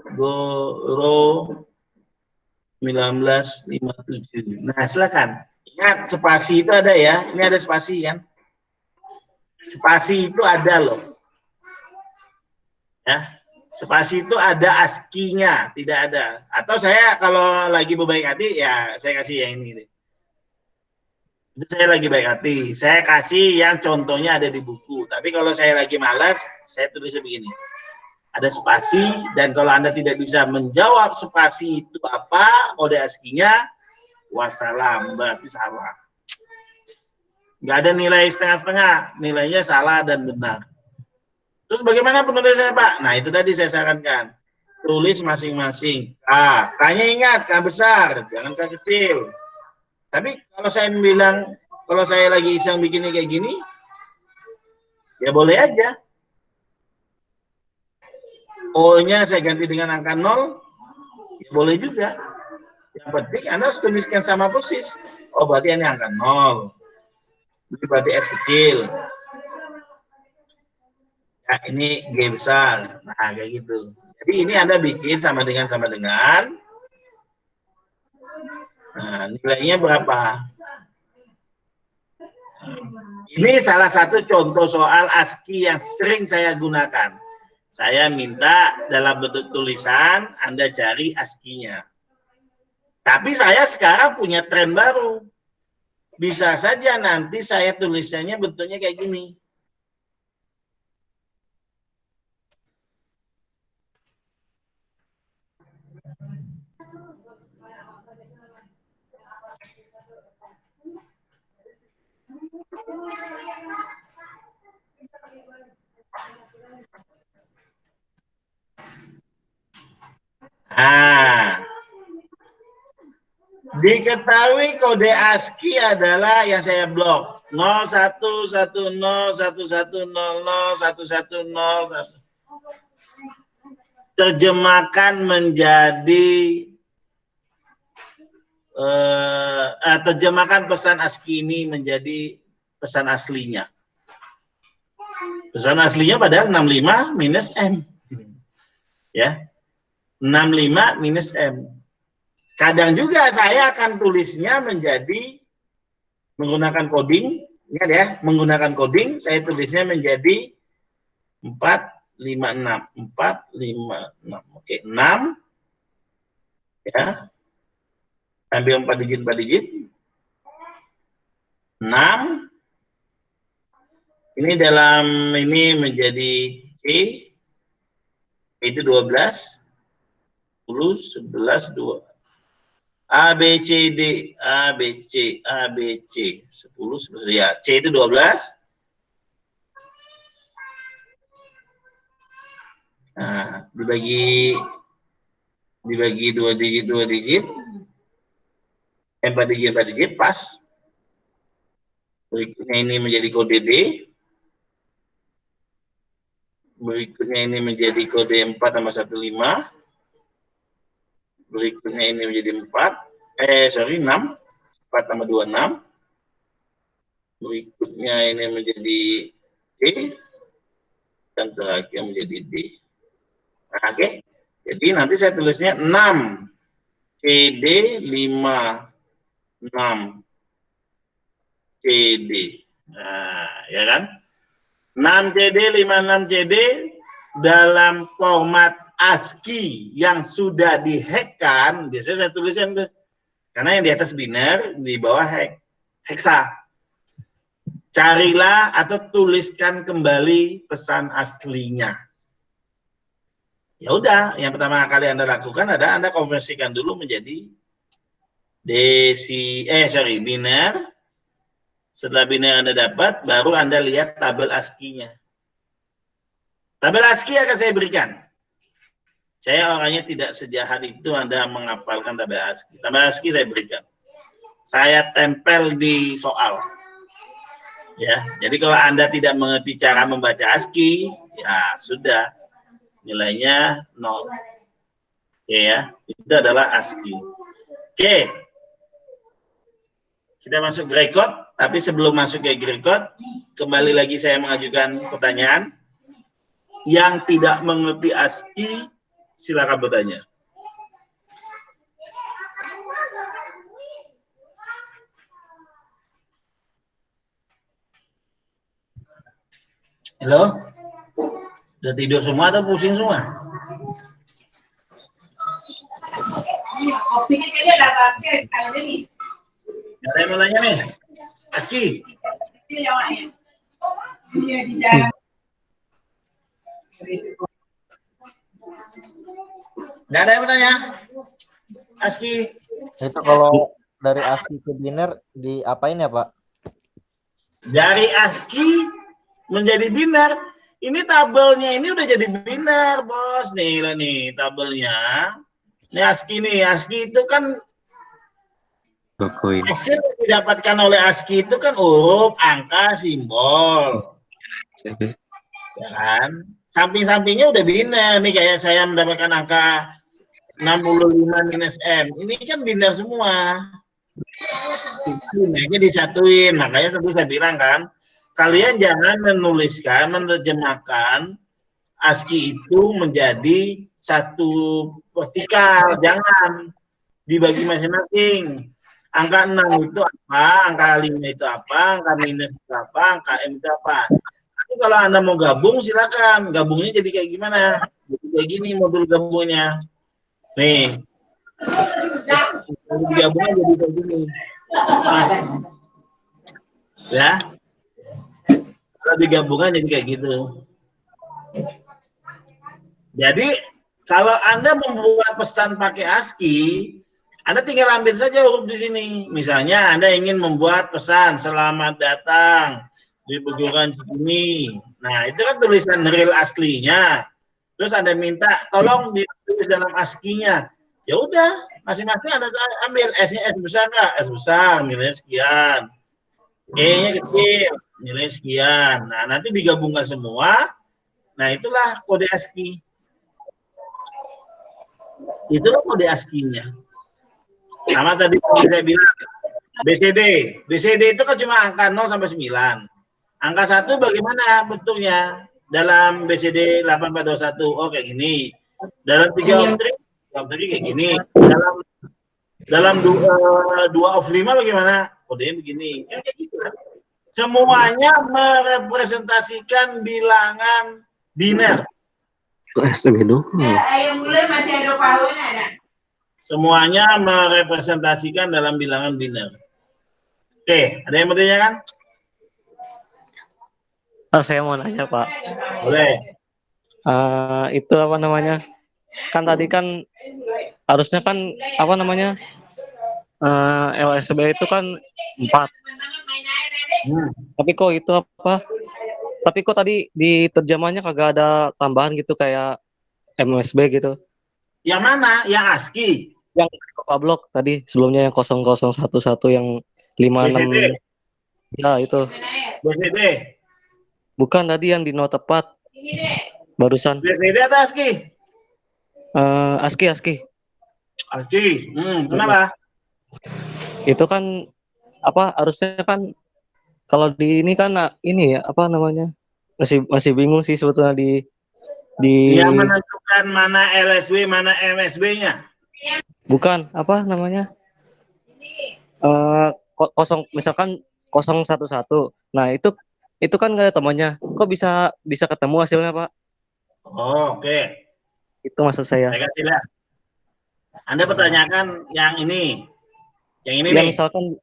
1957. Nah, silakan. Ingat, spasi itu ada ya. Ini ada spasi kan? Spasi itu ada loh. Ya, spasi itu ada ASCII-nya, tidak ada. Atau saya kalau lagi berbaik hati, ya saya kasih yang ini. Itu saya lagi baik hati. Saya kasih yang contohnya ada di buku. Tapi kalau saya lagi malas, saya tulisnya begini. Ada spasi, dan kalau Anda tidak bisa menjawab spasi itu apa, kode ASCII-nya, wassalam, berarti salah. Nggak ada nilai setengah-setengah, nilainya salah dan benar. Terus bagaimana penulisannya, Pak? Nah, itu tadi saya sarankan. Tulis masing-masing. K-nya ingat, K besar, jangan K kecil. Tapi kalau saya bilang, kalau saya lagi iseng bikinnya kayak gini, ya boleh aja. O-nya saya ganti dengan angka 0, ya boleh juga. Yang penting Anda harus tuliskan sama persis. Oh, berarti ini angka 0. Berarti S kecil. Nah, ini G besar. Nah, kayak gitu. Jadi ini Anda bikin sama dengan. Nah, nilainya berapa? Ini salah satu contoh soal ASCII yang sering saya gunakan. Saya minta dalam bentuk tulisan, Anda cari ASCII-nya. Tapi saya sekarang punya tren baru. Bisa saja nanti saya tulisannya bentuknya kayak gini. Diketahui kode ASCII adalah yang saya blok 011011001101. Terjemahkan menjadi terjemahkan pesan ASCII ini menjadi pesan aslinya. Pesan aslinya padahal 65 minus M. Ya. 65 minus M. Kadang juga saya akan tulisnya menjadi menggunakan coding, ingat ya, menggunakan coding, saya tulisnya menjadi 456, 456, oke, 6, ya, ambil 4 digit, 6, ini dalam ini menjadi C, itu 12, 10, 11, 2, A, B, C, D, A, B, C, 10, 11, ya, C itu 12. Nah, dibagi 2 digit, 4 digit, pas. Berikutnya ini menjadi kode D. Berikutnya ini menjadi kode 4 tambah 15. Berikutnya ini menjadi 6. 4 tambah 2, 6. Berikutnya ini menjadi D. Dan terakhir menjadi D. Nah, oke. Jadi nanti saya tulisnya 6. CD 5. 6. CD. Nah, ya kan? 6 CD, 56 CD dalam format ASCII yang sudah dihackkan, biasanya saya tuliskan tuh. Karena yang di atas biner, di bawah hexa. Carilah atau tuliskan kembali pesan aslinya. Ya udah, yang pertama kali Anda lakukan adalah Anda konversikan dulu menjadi biner. Setelah biner Anda dapat, baru Anda lihat tabel ASCII-nya. Tabel ASCII akan saya berikan. Saya orangnya tidak sejahat itu Anda menghafalkan tabel ASCII. Tabel ASCII saya berikan. Saya tempel di soal. Ya, jadi kalau Anda tidak mengerti cara membaca ASCII, ya sudah. Nilainya 0. Oke ya, itu adalah ASCII. Oke. Kita masuk record, tapi sebelum masuk ke record, kembali lagi saya mengajukan pertanyaan. Yang tidak mengerti ASCII, silakan bertanya. Halo? Udah tidur semua atau pusing semua? Ada yang mau nanya nih? ASCII? Nggak ada yang bertanya? ASCII? Itu kalau dari ASCII ke biner diapain ya, Pak? Dari ASCII menjadi biner. Ini tabelnya ini udah jadi biner, bos. Nih tabelnya. Ini ASCII nih. ASCII itu kan hasil yang didapatkan oleh ASCII itu kan huruf, angka, simbol. Ya kan? Samping-sampingnya udah biner. Nih kayak saya mendapatkan angka 65 minus M. Ini kan biner semua. Ini disatuin. Makanya seperti saya bilang kan, kalian jangan menerjemahkan ASCII itu menjadi satu vertikal. Jangan. Dibagi masing-masing. Angka 6 itu apa, angka 5 itu apa, angka minus itu apa, angka M itu apa. Nanti kalau Anda mau gabung, silakan. Gabungnya jadi kayak gimana? Jadi kayak gini modul gabungnya. Nih. Gabungnya jadi kayak gini. Ya. Kalau digabungkan jadi kayak gitu. Jadi, kalau Anda membuat pesan pakai ASCII, Anda tinggal ambil saja huruf di sini. Misalnya Anda ingin membuat pesan selamat datang di Pegunungan Cikini. Nah, itu kan tulisan real aslinya. Terus Anda minta tolong ditulis dalam ASCII-nya. Ya udah, masing-masing Anda ambil S-nya S besar nggak? S besar, nilainya sekian. E-nya kecil, nilai sekian. Nah, nanti digabungkan semua. Nah, itulah kode ASCII. Itulah kode ASCII-nya. Sama tadi saya bilang BCD. BCD itu kan cuma angka 0 sampai 9. Angka 1 bagaimana bentuknya? Dalam BCD 8421, oh kayak gini. Dalam 3 of 3 kayak gini. Dalam 2 of 5 bagaimana? Kodenya begini. Ya, kayak gitu. Semuanya merepresentasikan bilangan biner. Mulai masih ada pahlawan ada. Semuanya merepresentasikan dalam bilangan biner. Oke, ada yang mau ditanyakan? Saya mau nanya, Pak. Boleh. Itu apa namanya? Kan tadi kan harusnya kan apa namanya? LSB itu kan 4. Tapi kok itu apa? Tapi kok tadi di terjemahnya kagak ada tambahan gitu kayak MSB gitu. Yang mana? Yang ASCII? Yang Pak Blok tadi sebelumnya yang 0011 yang 56. BCD? Ya itu. BCD? Bukan tadi yang di not tepat. Barusan. BCD atau ASCII? ASCII. ASCII. Kenapa? Itu kan apa harusnya kan kalau di ini kan ini ya apa namanya? Masih bingung sih sebetulnya di Dia menentukan mana LSB, mana MSB-nya. bukan apa namanya? Kosong misalkan 011. Nah, itu kan nggak ada temannya. Kok bisa ketemu hasilnya, Pak? Oh, oke. Itu maksud saya. Saya kasih lihat. Anda pertanyakan yang ini. Yang ini Ya nih. misalkan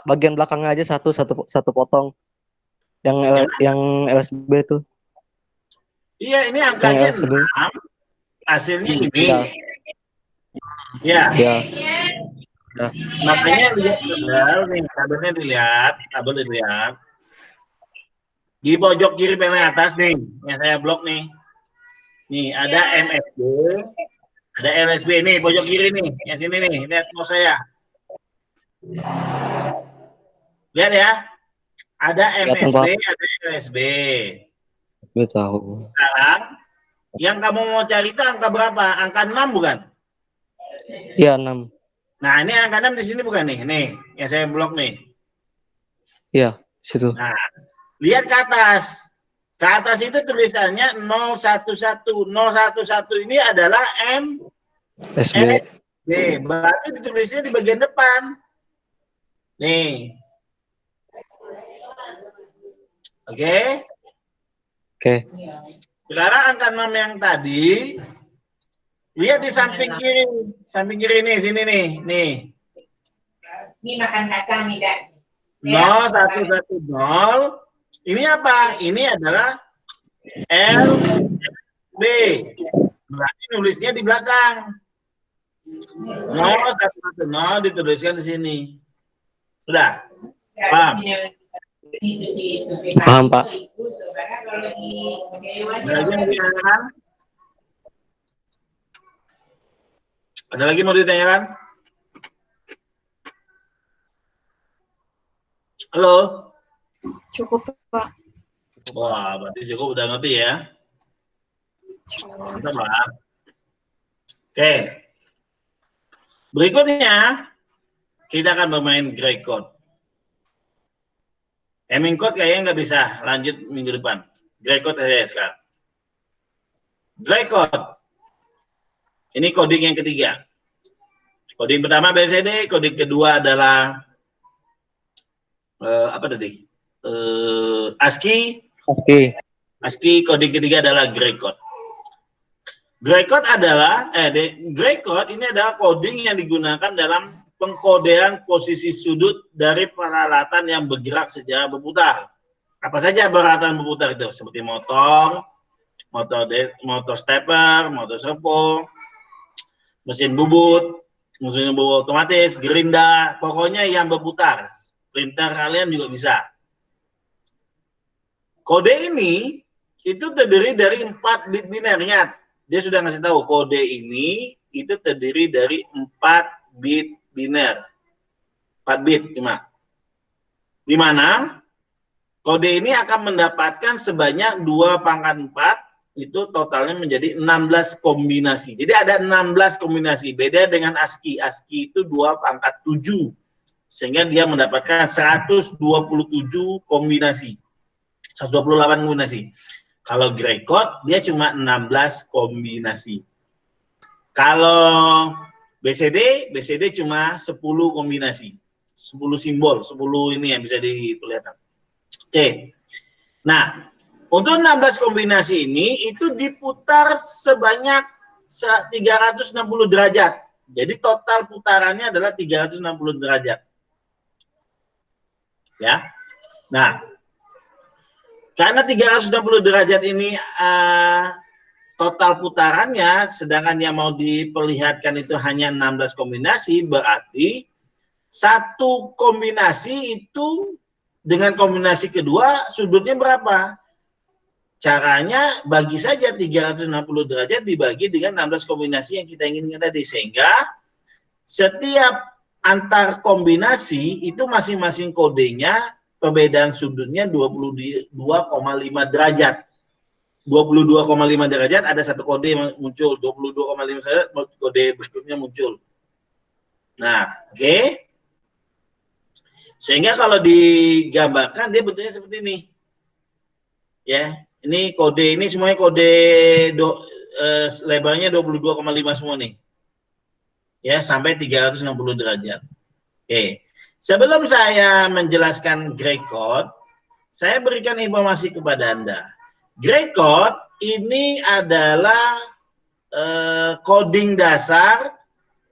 bagian belakangnya aja satu potong. Yang LSB itu. Iya, ini angkanya Yang LSB. 6. Hasilnya ini. Iya. Ya. Ya. Makanya lihat tabelnya dilihat, tabel dilihat. Di pojok kiri paling atas nih, yang saya blok nih. Nih, ada MSB, ada LSB nih, pojok kiri nih, yang sini nih, lihat mau saya. Lihat ya, ada MSB, ada LSB. Gue tahu. Sekarang, yang kamu mau cari itu angka berapa? Angka 6 bukan? Iya, 6. Nah, ini angka 6 di sini bukan nih? Nih, yang saya blok nih. Iya, situ. Nah, lihat ke atas. Ke atas itu tulisannya 011. 011 ini adalah SB. Nih, berarti ditulisnya di bagian depan. Nih. Oke. Oke. Sekarang angka 6 yang tadi, lihat di samping kiri. Samping kiri nih, sini nih. Nih. Ini makan kacang nih, Dak. 0110. Ini apa? Ini adalah LB. Berarti nulisnya di belakang. 0110 dituliskan di sini. Sudah? Paham? Paham, Pak. Ada lagi mau ditanyakan? Halo? Cukup, Pak. Wah, berarti cukup udah ngerti ya. Mantap, Pak. Oke. Berikutnya, kita akan bermain Gray Code. Hemming Code kayaknya nggak bisa lanjut minggu depan. Gray Code aja sekarang. Gray Code. Ini coding yang ketiga. Coding pertama BCD, coding kedua adalah apa tadi? ASCII. Oke. ASCII, coding ketiga adalah Gray Code. Gray Code adalah Gray Code ini adalah coding yang digunakan dalam pengkodean posisi sudut dari peralatan yang bergerak secara berputar. Apa saja peralatan berputar itu? Seperti motor stepper, motor servo, mesin bubut otomatis, gerinda, pokoknya yang berputar. Printer kalian juga bisa. Kode ini itu terdiri dari 4 bit biner. Ingat, dia sudah ngasih tahu kode ini itu terdiri dari 4 bit biner. 4 bit cuma. Di mana kode ini akan mendapatkan sebanyak 2 pangkat 4, itu totalnya menjadi 16 kombinasi. Jadi ada 16 kombinasi. Beda dengan ASCII. ASCII itu 2 pangkat 7. Sehingga dia mendapatkan 127 kombinasi. 128 kombinasi. Kalau Gray Code, dia cuma 16 kombinasi. Kalau BCD cuma 10 kombinasi. 10 simbol, 10 ini yang bisa diperlihatkan. Oke. Nah, untuk 16 kombinasi ini, itu diputar sebanyak 360 derajat. Jadi total putarannya adalah 360 derajat. Ya. Nah, karena 360 derajat ini total putarannya, sedangkan yang mau diperlihatkan itu hanya 16 kombinasi, berarti satu kombinasi itu dengan kombinasi kedua sudutnya berapa? Caranya bagi saja 360 derajat dibagi dengan 16 kombinasi yang kita inginkan tadi, sehingga setiap antar kombinasi itu masing-masing kodenya perbedaan sudutnya 22,5 derajat. 22,5 derajat ada satu kode yang muncul, 22,5 derajat kode berikutnya muncul. Nah, oke. Sehingga kalau digambarkan dia bentuknya seperti ini. Ya, ini kode ini semuanya kode lebarnya 22,5 semua nih. Ya, sampai 360 derajat. Oke. Sebelum saya menjelaskan gray code, saya berikan informasi kepada Anda. Gray code ini adalah coding dasar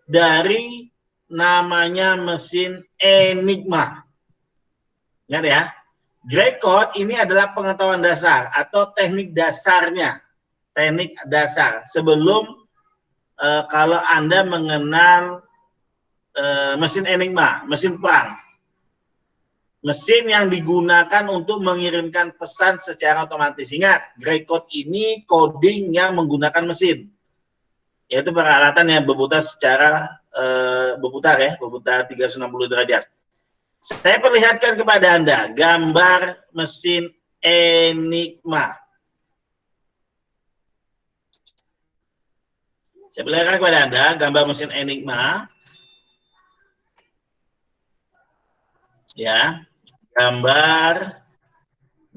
dari namanya mesin Enigma. Ingat ya, gray code ini adalah pengetahuan dasar atau teknik dasarnya, teknik dasar sebelum kalau Anda mengenal mesin Enigma, mesin perang, mesin yang digunakan untuk mengirimkan pesan secara otomatis. Ingat, gray code ini coding yang menggunakan mesin, yaitu peralatan yang berputar secara berputar 360 derajat. Saya perlihatkan kepada Anda gambar mesin Enigma. Saya perlihatkan kepada Anda gambar mesin Enigma. Ya, gambar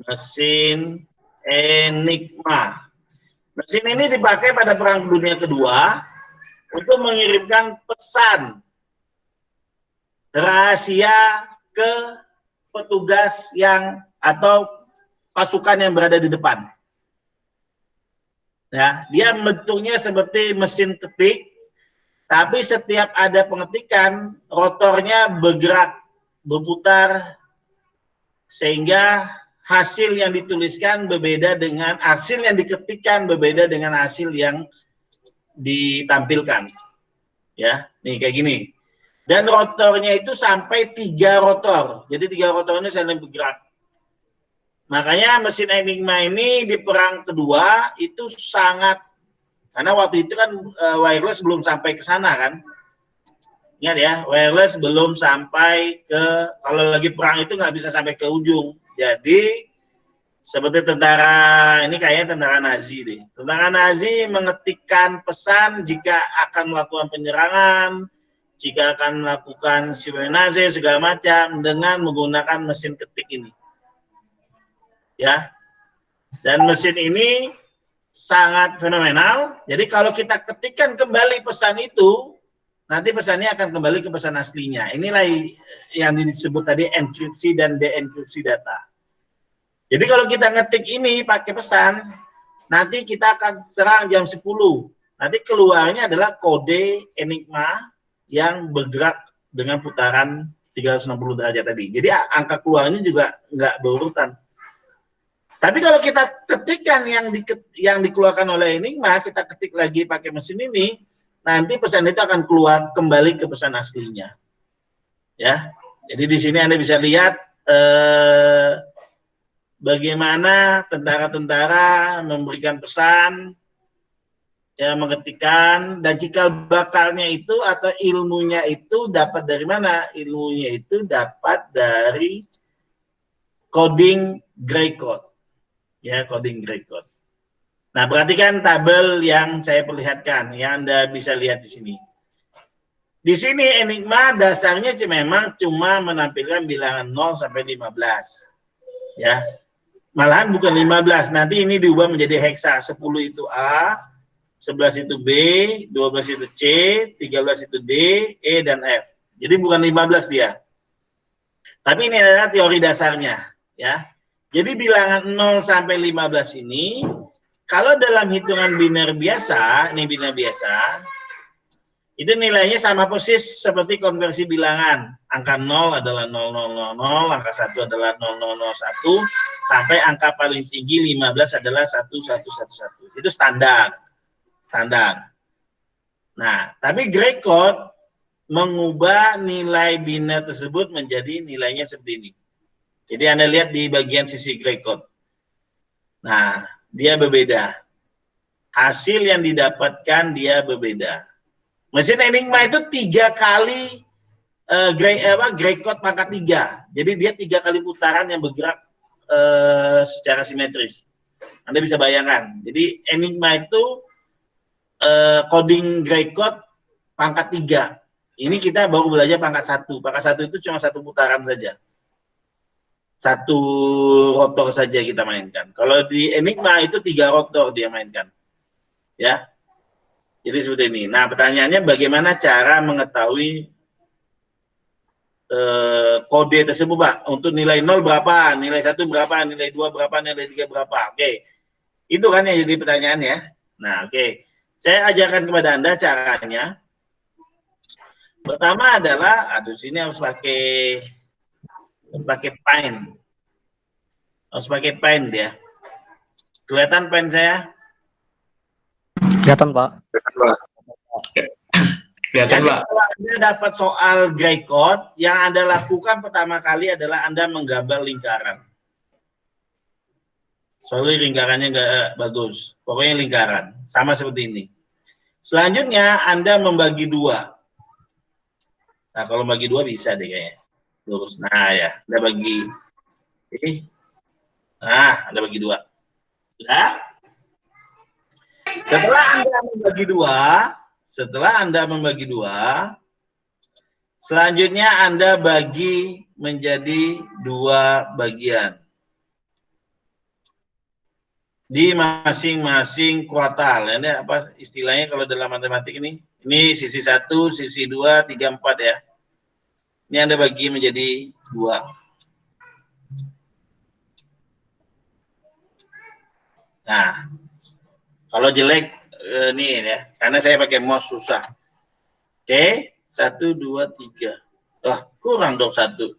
mesin Enigma. Mesin ini dipakai pada Perang Dunia Kedua untuk mengirimkan pesan rahasia ke petugas yang atau pasukan yang berada di depan. Ya, dia bentuknya seperti mesin ketik, tapi setiap ada pengetikan, rotornya bergerak, berputar, sehingga hasil yang dituliskan berbeda dengan hasil yang diketikkan, berbeda dengan hasil yang ditampilkan. Ya, nih kayak gini. Dan rotornya itu sampai 3 rotor. Jadi 3 rotor ini saling bergerak. Makanya mesin Enigma ini di Perang Kedua itu sangat, karena waktu itu kan wireless belum sampai ke sana kan. Ingat ya, wireless belum sampai ke, kalau lagi perang itu nggak bisa sampai ke ujung. Jadi seperti tentara, ini kayaknya tentara Nazi deh. Tentara Nazi mengetikkan pesan jika akan melakukan penyerangan, jika akan melakukan spionase segala macam dengan menggunakan mesin ketik ini. Ya. Dan mesin ini sangat fenomenal. Jadi kalau kita ketikkan kembali pesan itu, nanti pesannya akan kembali ke pesan aslinya. Inilah yang disebut tadi enkripsi dan deenkripsi data. Jadi kalau kita ngetik ini pakai pesan, nanti kita akan serang jam 10. Nanti keluarnya adalah kode Enigma yang bergerak dengan putaran 360 derajat tadi. Jadi angka keluarnya juga nggak berurutan. Tapi kalau kita ketikkan yang dikeluarkan oleh Enigma, kita ketik lagi pakai mesin ini, nanti pesan itu akan keluar kembali ke pesan aslinya. Ya, jadi di sini Anda bisa lihat bagaimana tentara-tentara memberikan pesan, ya, mengetikkan, dan cikal bakalnya itu atau ilmunya itu dapat dari mana? Ilmunya itu dapat dari coding gray code. Ya, coding gray code. Nah, perhatikan tabel yang saya perlihatkan, yang Anda bisa lihat di sini. Di sini Enigma dasarnya memang cuma menampilkan bilangan 0 sampai 15. Ya. Malahan bukan 15, nanti ini diubah menjadi heksa. 10 itu A, 11 itu B, 12 itu C, 13 itu D, E, dan F. Jadi bukan 15 dia. Tapi ini adalah teori dasarnya. Ya. Jadi bilangan 0 sampai 15 ini, kalau dalam hitungan biner biasa, ini biner biasa, itu nilainya sama persis seperti konversi bilangan. Angka 0 adalah 0000, angka 1 adalah 0001, sampai angka paling tinggi 15 adalah 1111. Itu standar. Nah, tapi gray code mengubah nilai biner tersebut menjadi nilainya seperti ini. Jadi Anda lihat di bagian sisi gray code. Nah, dia berbeda. Hasil yang didapatkan dia berbeda. Mesin Enigma itu 3 kali gray code pangkat 3. Jadi dia 3 kali putaran yang bergerak secara simetris. Anda bisa bayangkan. Jadi Enigma itu coding gray code pangkat 3. Ini kita baru belajar pangkat 1. Pangkat 1 itu cuma 1 putaran saja. 1 rotor saja kita mainkan. Kalau di Enigma itu 3 rotor dia mainkan. Ya. Jadi seperti ini. Nah, pertanyaannya bagaimana cara mengetahui kode tersebut, Pak? Untuk nilai 0 berapa, nilai 1 berapa, nilai 2 berapa, nilai 3 berapa. Oke. Itu kan yang jadi pertanyaan ya. Nah, oke. Saya ajarkan kepada Anda caranya. Pertama adalah, aduh sini harus pakai pen. Harus pakai pen dia. Kelihatan pen saya? Kelihatan, Pak. Kelihatan, Pak. Kalau Anda dapat soal gray code, yang Anda lakukan pertama kali adalah Anda menggambar lingkaran. Soalnya lingkarannya nggak bagus. Pokoknya lingkaran. Sama seperti ini. Selanjutnya Anda membagi 2. Nah, kalau bagi 2 bisa deh kayaknya. Lurus. Nah, ya. Anda bagi. Nah, Anda bagi 2. Sudah? Setelah Anda membagi 2, selanjutnya Anda bagi menjadi 2 bagian. Di masing-masing kuartal. Ini apa istilahnya kalau dalam matematik ini? Ini sisi 1, sisi 2, 3, 4 ya. Ini Anda bagi menjadi 2. Nah, kalau jelek ini ya, karena saya pakai mouse susah. Oke, 1, 2, 3. Wah, kurang dong 1.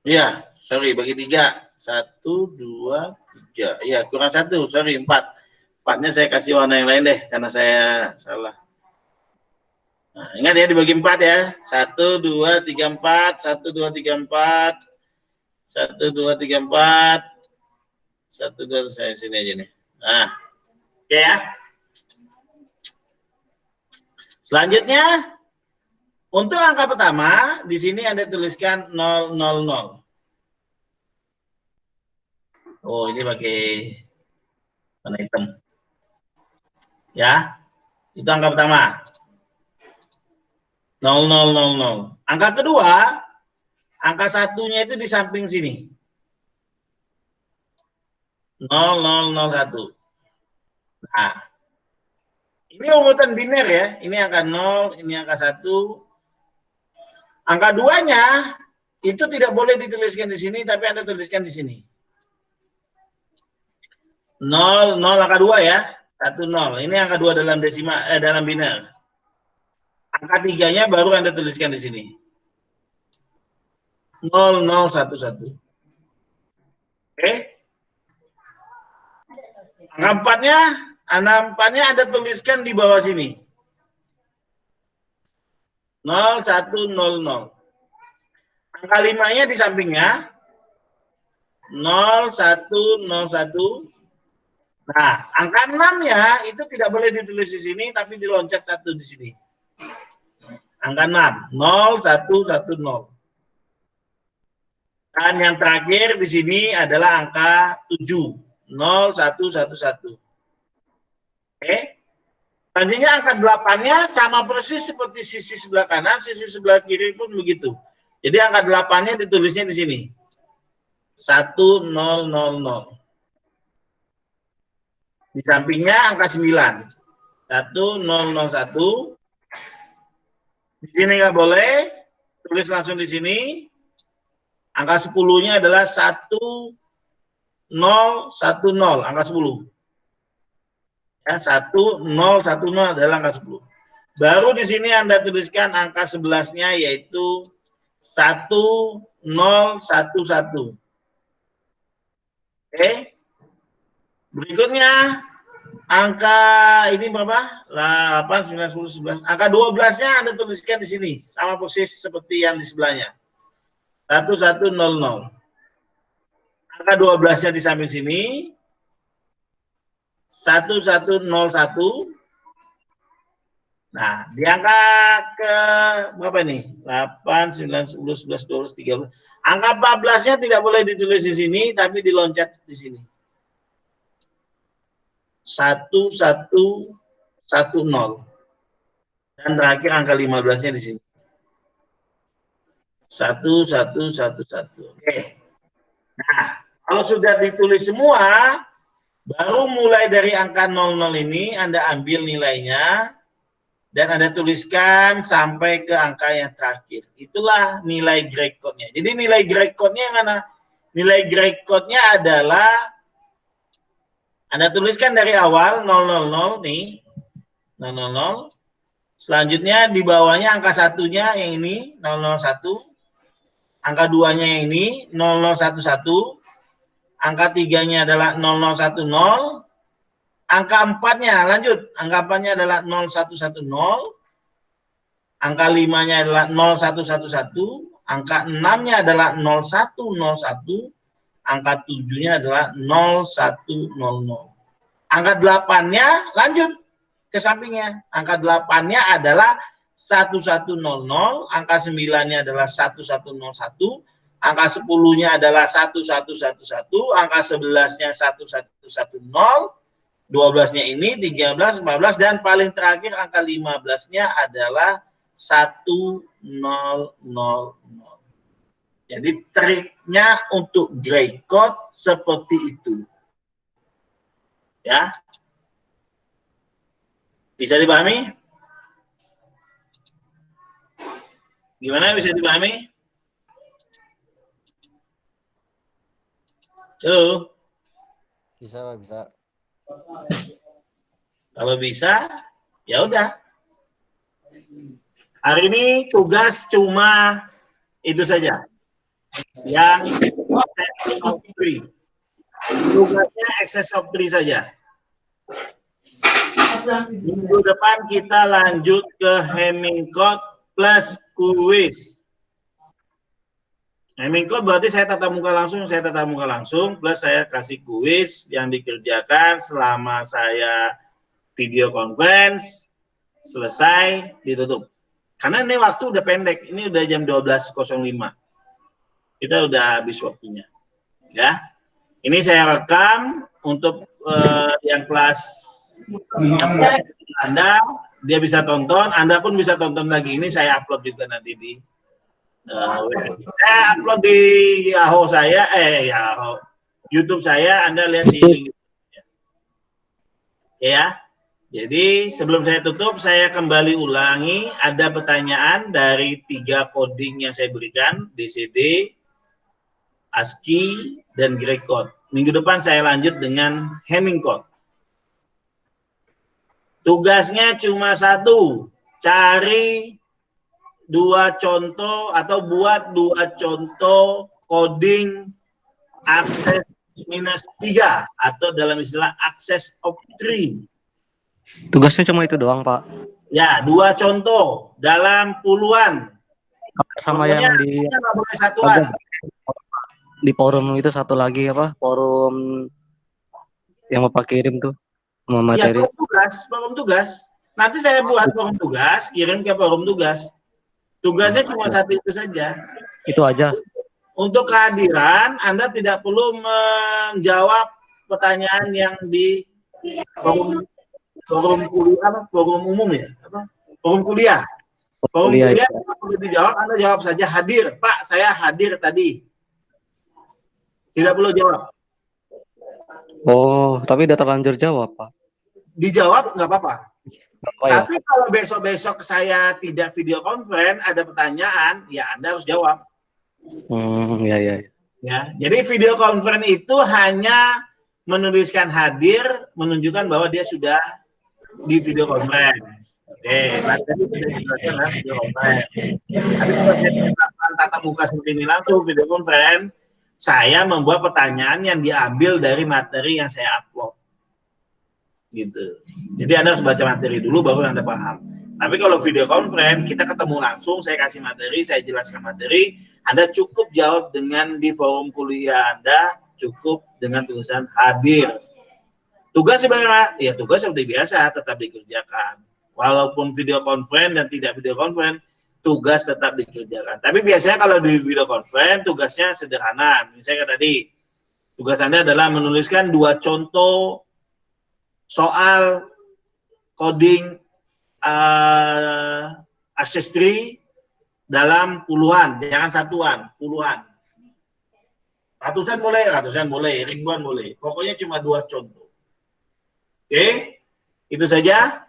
Iya, sorry, bagi 3. 1, 2, 3. Iya, kurang 1, sorry, 4. 4-nya saya kasih warna yang lain deh, karena saya salah. Nah, ingat ya, dibagi 4 ya. 1, 2, 3, 4. 1, 2, 3, 4. 1, 2, 3, 4. 1, 2, saya sini aja nih. Nah, oke ya. Selanjutnya, untuk angka pertama, di sini Anda tuliskan 000. Oh, ini pakai warna hitam. Ya, itu angka pertama. 0000. Angka kedua, angka satunya itu di samping sini. 0001. Nah, ini urutan biner ya. Ini angka 0, ini angka 1. Angka 2-nya itu tidak boleh dituliskan di sini, tapi Anda tuliskan di sini. 0, angka 2 ya. 1, 0. Ini angka 2 dalam dalam biner. Angka 3-nya baru Anda tuliskan di sini. 0011. Oke. Angka 4-nya Anda tuliskan di bawah sini. 0100. Angka 5-nya di sampingnya. 0101. Nah, angka 6-nya itu tidak boleh ditulis di sini, tapi diloncat 1 di sini. Angka 6, 0110. Dan yang terakhir di sini adalah angka 7, 0111. Oke. Selanjutnya angka 8-nya sama persis seperti sisi sebelah kanan, sisi sebelah kiri pun begitu. Jadi angka 8-nya ditulisnya di sini. 1000. Di sampingnya angka 9. 1001. Di sini nggak boleh, tulis langsung di sini. Angka 10-nya adalah 1010, angka 10. Ya, 1010 adalah angka 10. Baru di sini Anda tuliskan angka 11-nya yaitu 1011. Oke. Berikutnya angka ini berapa? 8, 9, 10, 11. Angka 12-nya Anda tuliskan di sini. Sama persis seperti yang di sebelahnya. 1100. Angka 12-nya di samping sini. 1101. Nah, di angka ke berapa ini? 8, 9, 10, 11, 12, 13. Angka 14-nya tidak boleh ditulis di sini, tapi diloncat di sini. 1110. Dan terakhir angka 15-nya di sini. 1, 1, 1, 1. Oke. Nah, kalau sudah ditulis semua, baru mulai dari angka 00 ini Anda ambil nilainya dan Anda tuliskan sampai ke angka yang terakhir. Itulah nilai grade code-nya. Jadi nilai grade code-nya yang mana? Nilai grade code-nya adalah Anda tuliskan dari awal 000 nih. 000. Selanjutnya di bawahnya angka satunya yang ini 001. Angka 2-nya yang ini 0011. Angka 3-nya adalah 0010. Angka 4-nya lanjut. Angka 4-nya adalah 0110. Angka 5-nya adalah 0111. Angka 6-nya adalah 0101. Angka 7-nya adalah 0100. Angka 8-nya lanjut ke sampingnya. Angka 8-nya adalah 1100, angka 9-nya adalah 1101, angka 10-nya adalah 1111, angka 11-nya 1110, 12-nya ini 13, 14, dan paling terakhir angka 15-nya adalah 1000. Jadi triknya untuk grade code seperti itu. Ya. Bisa dipahami? Gimana, bisa dipahami? Halo? Bisa, Pak, bisa. Kalau bisa, ya udah. Hari ini tugas cuma itu saja. Yang set of 3. Tugasnya excess of 3 saja. Minggu depan kita lanjut ke Hamming code plus kuis. Hamming code berarti saya tatap muka langsung, plus saya kasih kuis yang dikerjakan selama saya video conference, selesai, ditutup. Karena ini waktu udah pendek, ini udah jam 12.05. Kita udah habis waktunya. Ya. Ini saya rekam untuk yang kelas Anda, dia bisa tonton, Anda pun bisa tonton lagi. Ini saya upload juga nanti di saya upload di Yahoo saya, Yahoo, YouTube saya, Anda lihat di link. Ya. Jadi sebelum saya tutup, saya kembali ulangi, ada pertanyaan dari 3 coding yang saya berikan, DCD, ASCII, dan grade code. Minggu depan saya lanjut dengan Hamming code. Tugasnya cuma 1, cari 2 contoh atau buat 2 contoh coding access -3 atau dalam istilah access of 3. Tugasnya cuma itu doang, Pak. Ya, 2 contoh dalam puluhan. Sama pokoknya yang di nggak boleh satuan. Di forum itu satu lagi apa? Forum yang Bapak kirim tuh sama materi. Ya, forum tugas. Nanti saya buat forum tugas, kirim ke forum tugas. Tugasnya cuma 1 itu saja. Itu aja. Untuk kehadiran, Anda tidak perlu menjawab pertanyaan yang di forum kuliah, forum umum ya, forum kuliah. Forum kuliah tidak perlu dijawab, Anda jawab saja hadir, Pak, saya hadir tadi. Tidak perlu jawab. Oh, tapi udah terlanjur jawab, Pak. Dijawab nggak apa-apa. Ya? Tapi kalau besok-besok saya tidak video conference, ada pertanyaan, ya Anda harus jawab. Ya. Ya, jadi video conference itu hanya menuliskan hadir, menunjukkan bahwa dia sudah di video conference. Oke, tadi sudah dijelaskan lah video conference. Tapi kalau saya melakukan tatap muka seperti ini langsung video conference, saya membuat pertanyaan yang diambil dari materi yang saya upload. Gitu. Jadi Anda harus baca materi dulu baru Anda paham. Tapi kalau video conference kita ketemu langsung, saya kasih materi, saya jelaskan materi, Anda cukup jawab dengan di forum kuliah Anda, cukup dengan tulisan hadir. Tugas bagaimana? Ya tugas seperti biasa tetap dikerjakan. Walaupun video conference dan tidak video conference, tugas tetap dikerjakan. Tapi biasanya kalau di video conference tugasnya sederhana. Misalnya tadi tugas Anda adalah menuliskan 2 contoh soal coding ancestry dalam puluhan, jangan satuan, puluhan. Ratusan boleh, ribuan boleh. Pokoknya cuma 2 contoh. Oke, itu saja.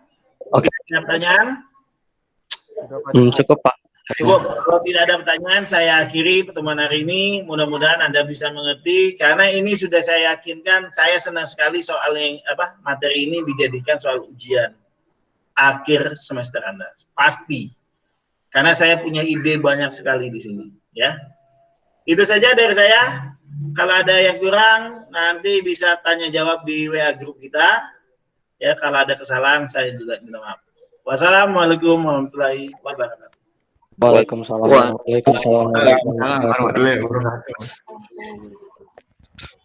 Oke. Ada pertanyaan? Cukup Pak. Cukup. Kalau tidak ada pertanyaan, saya akhiri pertemuan hari ini. Mudah-mudahan Anda bisa mengerti. Karena ini sudah saya yakinkan, saya senang sekali soal yang materi ini dijadikan soal ujian akhir semester Anda. Pasti. Karena saya punya ide banyak sekali di sini. Ya. Itu saja dari saya. Kalau ada yang kurang, nanti bisa tanya jawab di WA grup kita. Ya, kalau ada kesalahan, saya juga minta maaf. Wassalamualaikum warahmatullahi wabarakatuh. Waalaikumsalam. Waalaikumsalam. Waalaikumsalam warahmatullahi wabarakatuh.